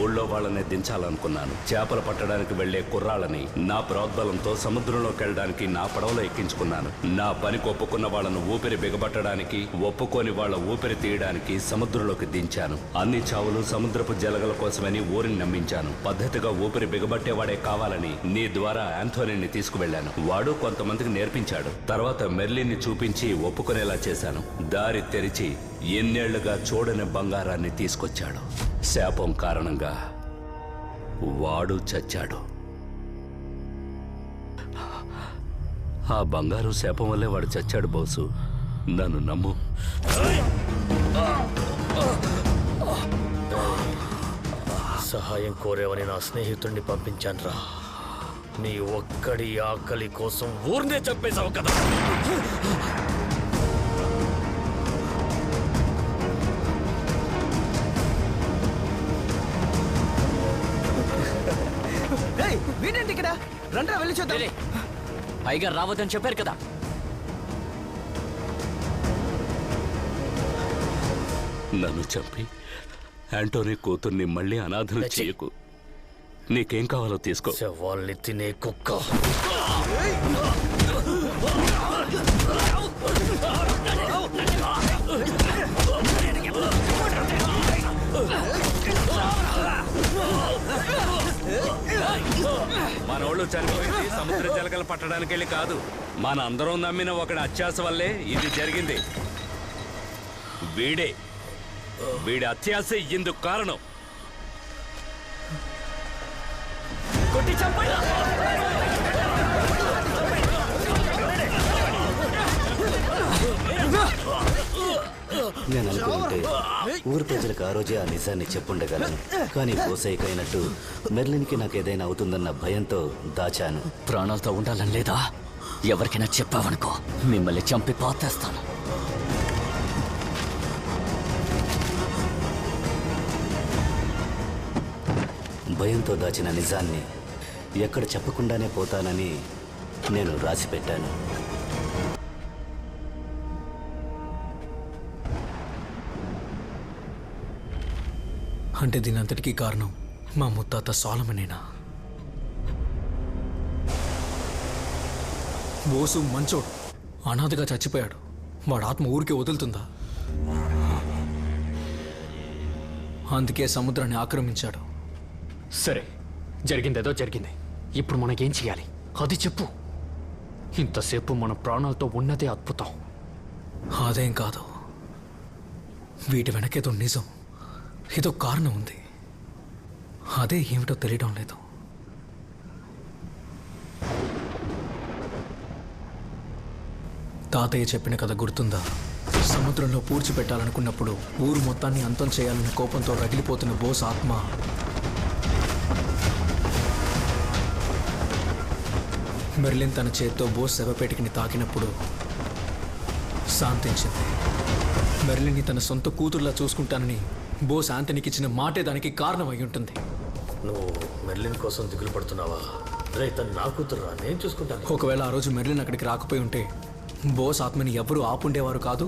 ఊళ్ళో వాళ్ళనే దించాలనుకున్నాను. చేపలు పట్టడానికి వెళ్లే కుర్రాళ్ళని నా ప్రోద్బలంతో సముద్రంలోకి వెళ్ళడానికి నా పడవలో ఎక్కించుకున్నాను. నా పనికి ఒప్పుకున్న వాళ్ళను ఊపిరి బిగబట్టడానికి, ఒప్పుకొని వాళ్ళ ఊపిరి తీయడానికి సముద్రంలోకి దించాను. అన్ని చావులు సముద్రపు జలగల కోసమని ఊరిని నమ్మించాను. పద్ధతిగా ఊపిరి బిగబట్టేవాడే కావాలని నీ ద్వారా ఆంథోనీని తీసుకువెళ్లాను. వాడు కొంతమందికి నేర్పించాడు. తర్వాత మెర్లిన్ని చూపించి ఒప్పుకునేలా చేశాను. దారి తెరిచి ఎన్నేళ్లుగా చూడని బంగారాన్ని తీసుకొచ్చాడు. శాపం కారణంగా వాడు చచ్చాడు. ఆ బంగారు శాపం వల్లే వాడు చచ్చాడు. బోసు, నన్ను నమ్ము. సహాయం కోరేవని నా స్నేహితుడిని పంపించానురా. నీ ఒక్కడి ఆకలి కోసం ఊరినే చంపేశావు కదా. వీడేంటి ఇక్కడ? రండ్రా వెళ్ళి చూద్దాం. పైగా రావద్దని చెప్పారు కదా. నన్ను చంపి యాంటోనీ కూతుర్ని మళ్ళీ అనాథలు చేయకు. నీకేం కావాలో తీసుకో. వాళ్ళని తినే కుక్క. మనోళ్ళు చనిపోయింది సముద్ర జలకలు పట్టడానికి వెళ్ళి కాదు. మన అందరం నమ్మిన ఒకటి అత్యాస వల్లే ఇది జరిగింది. వీడి అత్యాస ఇందుకు కారణం. కొట్టి చంపండి. నేను అనుకుంటే ఊరు ప్రజలకు ఆ రోజే ఆ నిజాన్ని చెప్పుండగలను. కానీ పోసైకైనట్టు మెర్లిన్కి నాకేదైనా అవుతుందన్న భయంతో దాచాను. ప్రాణాలతో ఉండాలని లేదా? ఎవరికైనా చెప్పావనుకో మిమ్మల్ని చంపి పాతేస్తాను. భయంతో దాచిన నిజాన్ని ఎక్కడ చెప్పకుండానే పోతానని నేను రాసి పెట్టాను. అంటే దీని అంతటికీ కారణం మా ముత్తాత సోలమనేనా? బోసు మంచోడు, అనాథగా చచ్చిపోయాడు. వాడు ఆత్మ ఊరికే వదులుతుందా? అందుకే సముద్రాన్ని ఆక్రమించాడు. సరే, జరిగిందేదో జరిగింది. ఇప్పుడు మనకేం చేయాలి అది చెప్పు. ఇంతసేపు మన ప్రాణాలతో ఉన్నదే అద్భుతం. అదేం కాదు, వీటి వెనకేదో నిజం, ఏదో కారణం ఉంది. అదే ఏమిటో తెలియడం లేదు. తాతయ్య చెప్పిన కథ గుర్తుందా? సముద్రంలో పూడ్చిపెట్టాలనుకున్నప్పుడు ఊరు మొత్తాన్ని అంతం చేయాలన్న కోపంతో రగిలిపోతున్న బోస్ ఆత్మ మెర్లిన్ తన చేత్తో బోస్ శవపేటికని తాకినప్పుడు శాంతించింది. మెర్లిన్ని తన సొంత కూతురులా చూసుకుంటానని బోస్ ఆంథనీకి ఇచ్చిన మాటే దానికి కారణం అయి ఉంటుంది. నువ్వు మెర్లిన్ కోసం దిగులు పడుతున్నావా? రే, తను నా కూతురురా, నేను చూసుకుంటాను. ఒకవేళ ఆ రోజు మెర్లిన్ అక్కడికి రాకపోయి ఉంటే బోస్ ఆత్మని ఎవరూ ఆపుండేవారు కాదు,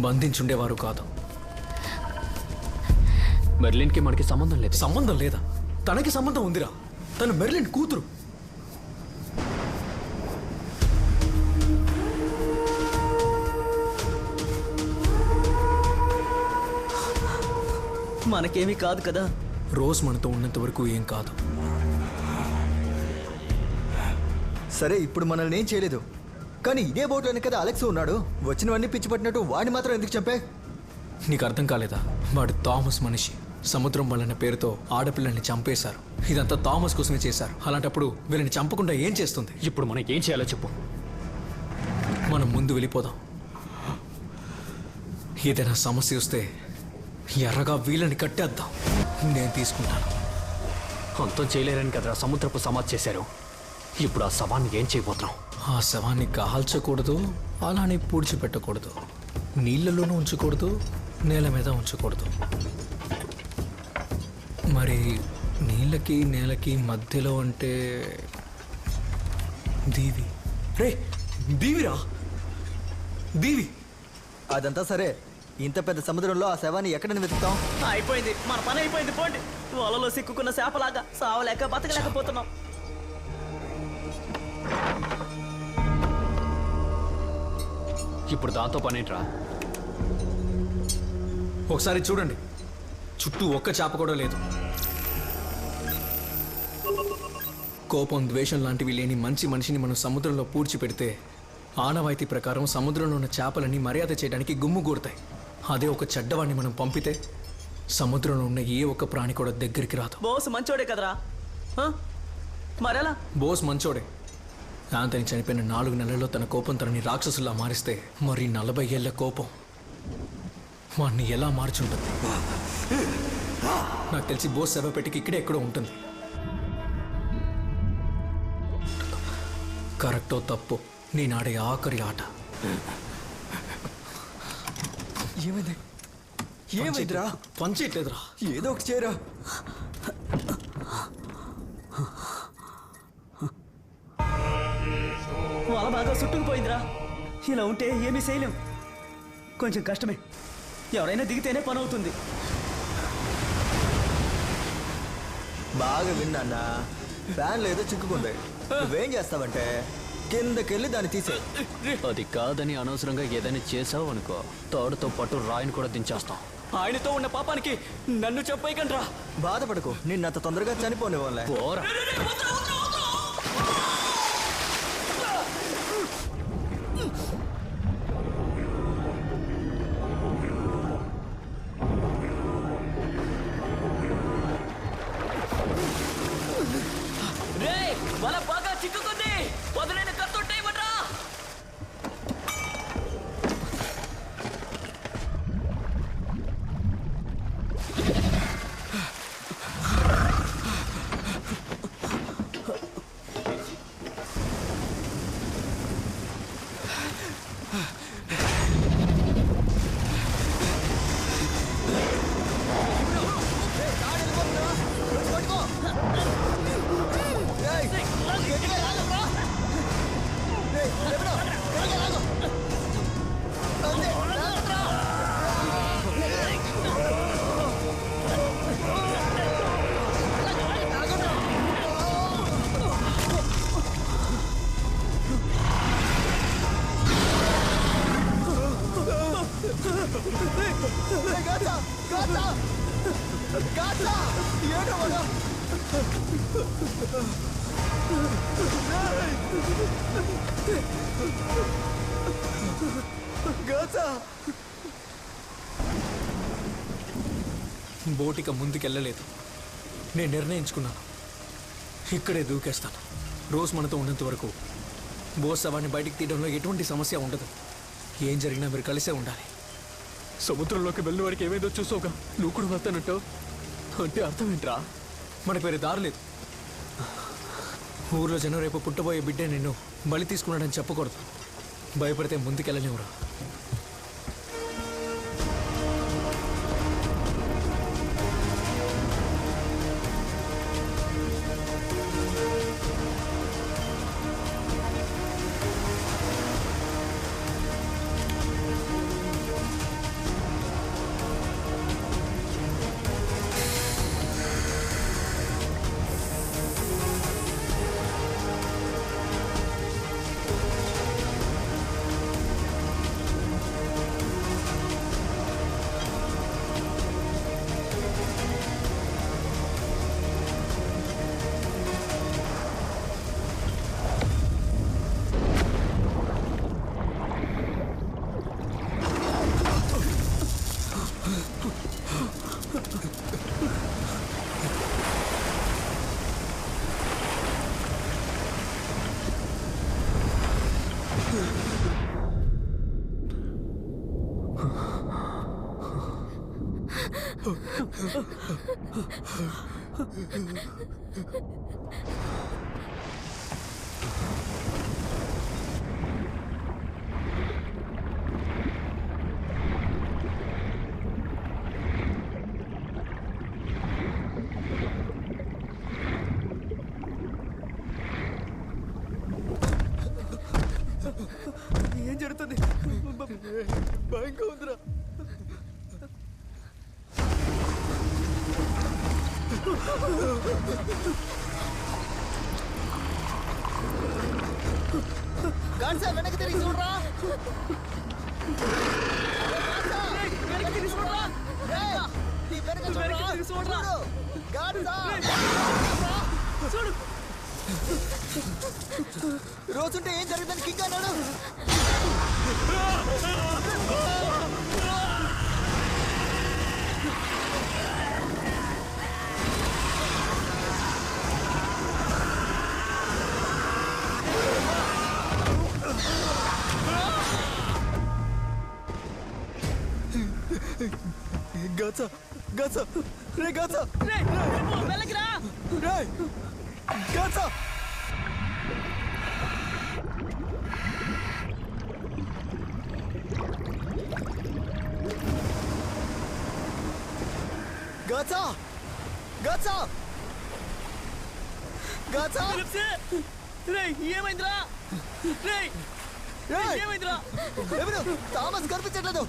బంధించుండేవారు కాదు. మెర్లిన్కి మనకి సంబంధం లేదు. సంబంధం లేదా? తనకి సంబంధం ఉందిరా. తను మెర్లిన్ కూతురు. మనకేమీ కాదు కదా. రోజ్ మనతో ఉన్నంత వరకు ఏం కాదు. సరే, ఇప్పుడు మనల్ని ఏం చేయలేదు, కానీ ఇదే బోట్లోనే కదా అలెక్స్ ఉన్నాడు. వచ్చినవన్నీ పిచ్చి పట్టినట్టు వాడిని మాత్రం ఎందుకు చంపే? నీకు అర్థం కాలేదా? వాడు థామస్ మనిషి. సముద్రం వల్లన్న పేరుతో ఆడపిల్లల్ని చంపేశారు. ఇదంతా థామస్ కోసమే చేశారు. అలాంటప్పుడు వీళ్ళని చంపకుండా ఏం చేస్తుంది? ఇప్పుడు మనకి ఏం చేయాలో చెప్పు. మనం ముందు వెళ్ళిపోదాం. ఏదైనా సమస్య వస్తే ఎర్రగా వీళ్ళని కట్టేద్దాం. నేను తీసుకుంటాను. అంతం చేయలేరని కదరా సముద్రపు సమాధి చేశారు. ఇప్పుడు ఆ శవాన్ని ఏం చేయబోతున్నాం? ఆ శవాన్ని కాల్చకూడదు, అలానే పూడ్చిపెట్టకూడదు, నీళ్ళలోనూ ఉంచకూడదు, నేల మీద ఉంచకూడదు. మరి నీళ్ళకి నేలకి మధ్యలో అంటే దీవి. రే, దీవిరా, దీవి. అదంతా సరే, ఇంత పెద్ద సముద్రంలో ఆ శవాన్ని ఎక్కడని వెతుకుతాం? అయిపోయింది, మన పని అయిపోయింది. పోండి. వలలో సిక్కుకున్న చేపలాగా సావలేక బతకలేకపోతున్నాం. ఇప్పుడు దాంతో పనేంట్రా? ఒకసారి చూడండి, చుట్టూ ఒక్క చేప కూడా లేదు. కోపం, ద్వేషం లాంటివి లేని మంచి మనిషిని మనం సముద్రంలో పూడ్చిపెడితే ఆనవాయితీ ప్రకారం సముద్రంలో ఉన్న చేపలని మర్యాద చేయడానికి గుమ్ముగూడతాయి. అదే ఒక చెడ్డవాడిని మనం పంపితే సముద్రంలో ఉన్న ఏ ఒక్క ప్రాణి కూడా దగ్గరికి రాదు. బోస్ మంచోడే కదరా, మరెలా? బోస్ మంచోడే. ఆంథనీ చనిపోయిన 4 నెలల్లో తన కోపం తనని రాక్షసులా మారిస్తే మరి 40 ఏళ్ల కోపం వాడిని ఎలా మార్చుంటుంది? నాకు తెలిసి బోస్ శవపెట్టికి ఇక్కడే ఎక్కడో ఉంటుంది. కరెక్టో తప్పు, నేను ఆడే ఆఖరి ఆట. ఏమైంది? ఏమైందిరా? పంచేయట్లేదురా. ఏదో ఒకటి చేయరా. వల బాగా చుట్టుకుపోయిందిరా. ఇలా ఉంటే ఏమీ చేయలేం. కొంచెం కష్టమే. ఎవరైనా దిగితేనే పని అవుతుంది. బాగా విన్నా, ఫ్యాన్ లేదో చిక్కుకుంది. నువ్వేం చేస్తావంటే కిందకెళ్ళి దాన్ని తీసే. అది కాదని అనవసరంగా ఏదైనా చేసావు అనుకో, తాడుతో పాటు రాయిని కూడా దించేస్తాం. ఆయనతో ఉన్న పాపానికి నన్ను చెప్పేయకండ్రా. బాధపడకు, నిన్నంత తొందరగా చనిపోనివ్వలే. పోరా. వల బాగా చిక్కుకుంది. వదిలేని కత్తుంటే ఇవ్వట్రా. బోటిక ముందుకెళ్ళలేదు. నేను నిర్ణయించుకున్నాను, ఇక్కడే దూకేస్తాను. రోజ్ మనతో ఉన్నంత వరకు బోస్ శవాన్ని బయటికి తీయడంలో ఎటువంటి సమస్య ఉండదు. ఏం జరిగినా మీరు కలిసే ఉండాలి. సముద్రంలోకి వెళ్ళిన వాడికి ఏమైందో చూసావుగా, నువ్వు కూడా వస్తానంటావు అంటే అర్థం ఏంట్రా? మనకు వేరే దారి లేదు. ఊర్లో జనం రేపు పుట్టబోయే బిడ్డే నిన్ను బలి తీసుకున్నాడని చెప్పకూడదు. భయపడితే ముందుకెళ్ళనివ్వరా. ఏం జరుగుతుంది? భయంగా ఉందిరా. గాడ్సా వెనక్కి తిరిగి చూడరా. వెనక్కి తిరిగి చూడరా. నీ వెనక్కి తిరిగి చూడరా. గాడ్సా చూడు. రోజుంటే ఏం జరుగుతుందని కింగ్ అన్నాడు. గాచా గాచా రే గాచా రే వెళ్ళకి రా రే గాచా గాచా గాచా గాచా రే ఏమైందిరా రే ఏమైందిరా ఎవరు థామస్ కనిపించట్లేదు.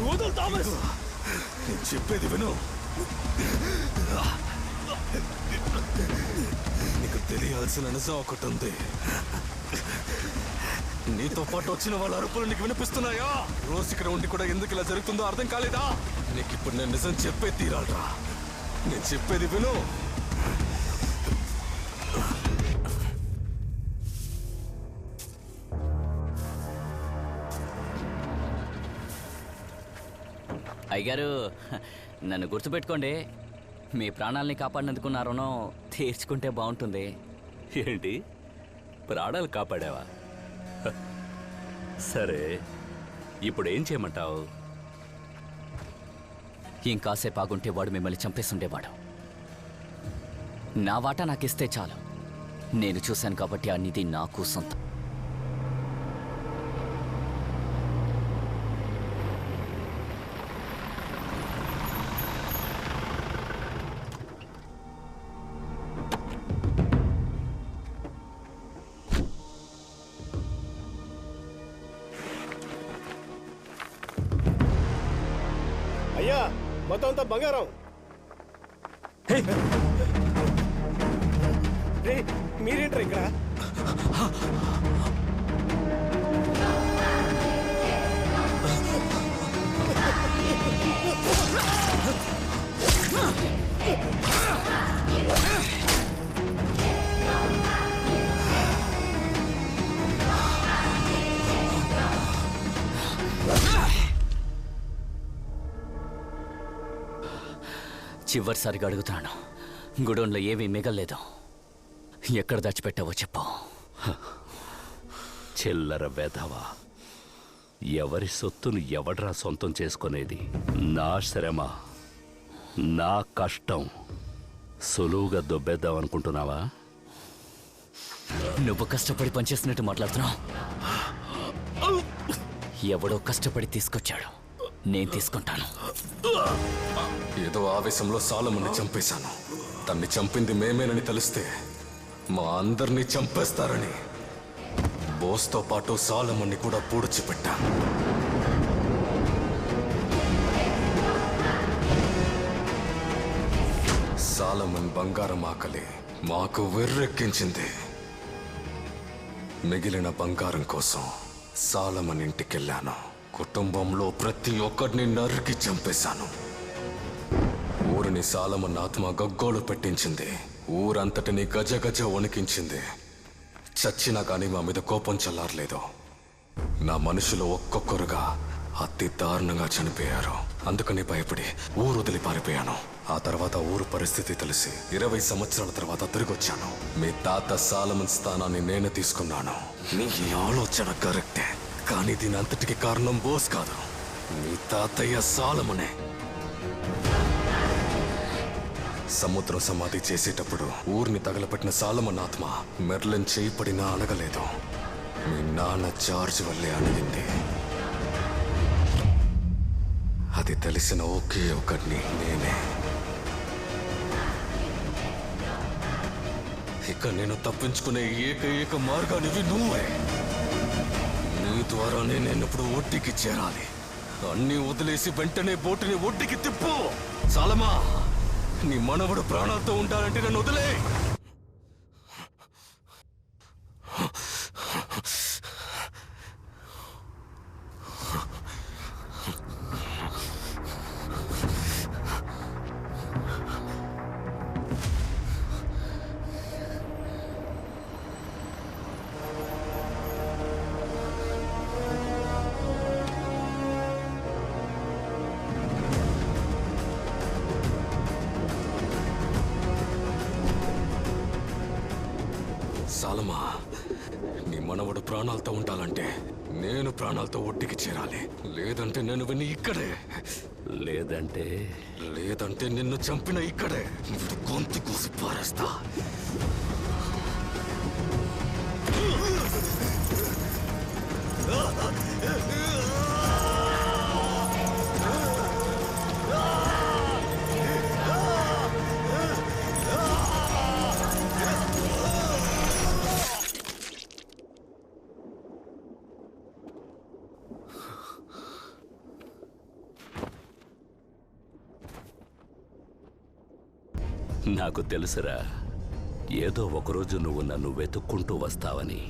వదులు థామస్, చెప్పేది విను. వినాల్సిన నిజం ఒకటి ఉంది. నీతో పాటు వచ్చిన వాళ్ళ అరుపులు నీకు వినిపిస్తున్నాయా? రోజు ఇక్కడ ఉండి కూడా ఎందుకు ఇలా జరుగుతుందో అర్థం కాలేదా? నీకు ఇప్పుడు నేను నిజం చెప్పే తీరాలరా. నేను చెప్పేది విను. అయ్యగారు, నన్ను గుర్తుపెట్టుకోండి. మీ ప్రాణాలని కాపాడినందుకు నా రుణం తీర్చుకుంటే బాగుంటుంది. ఏంటి, ప్రాణాలు కాపాడావా? సరే, ఇప్పుడు ఏం చేయమంటావు? ఇంకాసేపు ఆగుంటే వాడు మిమ్మల్ని చంపేస్తుండేవాడు. నా వాటా నాకు ఇస్తే చాలు. నేను చూశాను కాబట్టి ఆ నిధి నాకు సొంతం. అయ్యా, మొత్తం అంతా బంగారం. మీరేంటారు ఇక్కడ? చివరిసారిగా అడుగుతున్నాను, గుడౌన్లో ఏమీ మిగల్లేదు. ఎక్కడ దాచిపెట్టావో చెప్పు. చిల్లర వెధవా. ఎవరి సొత్తును ఎవడ్రా సొంతం చేసుకునేది? నా శ్రమ, నా కష్టం సులువుగా దొబ్బేద్దాం అనుకుంటున్నావా? నువ్వు కష్టపడి పనిచేస్తున్నట్టు మాట్లాడుతున్నావు. ఎవడో కష్టపడి తీసుకొచ్చాడు, నేను తీసుకుంటాను. ఏదో ఆవేశంలో సాలమన్ని చంపేశాను. తన్ని చంపింది మేమేనని తెలిస్తే మా అందరినీ చంపేస్తారని బోస్తో పాటు సాలమన్ని కూడా పూడ్చిపెట్టా. సాలమన్ బంగారం ఆకలి మాకు వెర్రెక్కించింది. మిగిలిన బంగారం కోసం సాలమన్ ఇంటికెళ్ళాను. కుటుంబంలో ప్రతి ఒక్కరిని నరికి చంపేశాను. ఊరిని సాలమన్ ఆత్మ గగ్గోలు పెట్టించింది. ఊరంతటిని గజ గజ వణికించింది. చచ్చినా కానీ మా మీద కోపం చల్లారలేదు. నా మనుషులు ఒక్కొక్కరుగా అతి దారుణంగా చనిపోయారు. అందుకని భయపడి ఊరు వదిలి పారిపోయాను. ఆ తర్వాత ఊరు పరిస్థితి తెలిసి 20 సంవత్సరాల తర్వాత తిరిగొచ్చాను. మీ తాత సాలమన్ స్థానాన్ని నేను తీసుకున్నాను. నీ ఆలోచన కరెక్టే, కానీ దీని అంతటికి కారణం బోస్ కాదు, మీ తాతయ్య సాలమనే. సముద్రం సమాధి చేసేటప్పుడు ఊరిని తగలపెట్టిన సాలమన్ ఆత్మ మెర్లిన్ చేయబడినా అనగలేదు. మీ నాన్న జార్జ్ వల్లే అణిగింది. అది తెలిసిన ఒకే ఒకడిని నేనే. ఇక నేను తప్పించుకునే ఏకైక మార్గానివి నువ్వే. నీ ద్వారానే నేను ఇప్పుడు ఒడ్డుకి చేరాలి. అన్నీ వదిలేసి వెంటనే బోటుని ఒడ్డుకి తిప్పు. సాలమా, నీ మనవడు ప్రాణాలతో ఉండాలంటే నన్ను వదిలే. సాలమా, నీ మనవడు ప్రాణాలతో ఉండాలంటే నేను ప్రాణాలతో ఒడ్డుకి చేరాలి. లేదంటే నేను విని ఇక్కడే. లేదంటే నిన్ను చంపిన ఇక్కడే గొంతు కోసి పారేస్తా. నాకు తెలుసురా, ఏదో ఒకరోజు నువ్వు నన్ను వెతుక్కుంటూ వస్తావని.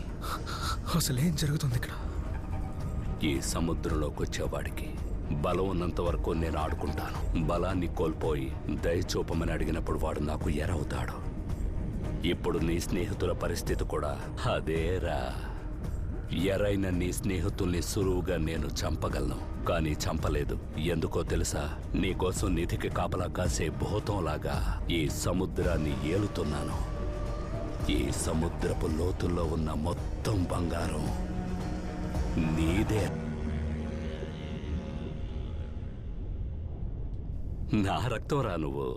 అసలేం జరుగుతుంది ఇక్కడ? ఈ సముద్రంలోకి వచ్చేవాడికి బలం ఉన్నంత వరకు నేను ఆడుకుంటాను. బలాన్ని కోల్పోయి దయచూపమని అడిగినప్పుడు వాడు నాకు ఎరవుతాడు. ఇప్పుడు నీ స్నేహితుల పరిస్థితి కూడా అదేరా. ఎరైన నీ స్నేహితుల్ని సులువుగా నేను చంపగలను, కానీ చంపలేదు. ఎందుకో తెలుసా? నీకోసం నిధికి కాపలా కాసే భూతంలాగా ఈ సముద్రాన్ని ఏలుతున్నాను. ఈ సముద్రపు లోతుల్లో ఉన్న మొత్తం బంగారం నీదే. నా రక్తంరా నువ్వు.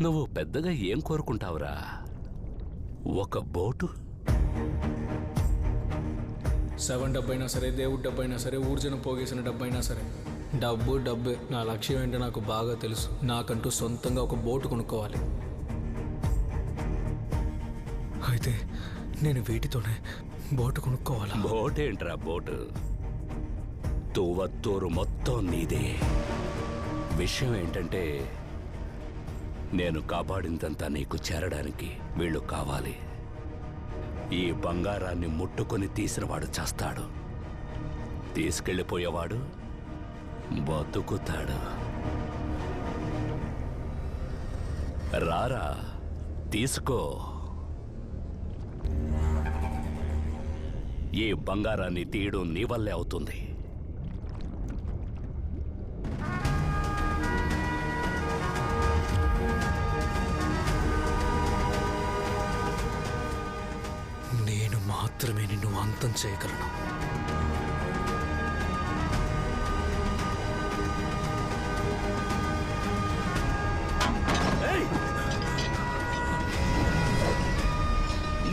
నువ్వు పెద్దగా ఏం కోరుకుంటావురా? ఒక బోటు? 7 డబ్బైనా సరే, దేవుడి డబ్బైనా సరే, ఊర్జనం పోగేసిన డబ్బైనా సరే, డబ్బు డబ్బే. నా లక్ష్యం ఏంటో నాకు బాగా తెలుసు. నాకంటూ సొంతంగా ఒక బోటు కొనుక్కోవాలి. అయితే నేను వీటితోనే బోటు కొనుక్కోవాలా? బోట్ ఏంట్రా బోటు? తువ్వత్తూరు మొత్తం నీదే. విషయం ఏంటంటే నేను కాపాడిందంతా నీకు చేరడానికి వీళ్ళు కావాలి. ఈ బంగారాన్ని ముట్టుకొని తీసినవాడు చస్తాడు, తీసుకెళ్ళిపోయేవాడు బతుకుతాడు. రారా, తీసుకో. ఈ బంగారాన్ని తీయడం నీ వల్లే అవుతుంది. నేను మాత్రమే నిన్ను అంతం చేయగలను.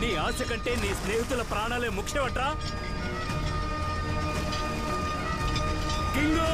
నీ ఆశ కంటే నీ స్నేహితుల ప్రాణాలే ముఖ్యమట్రా. కింగు!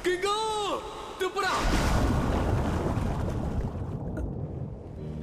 కింగు! తుప్పురా!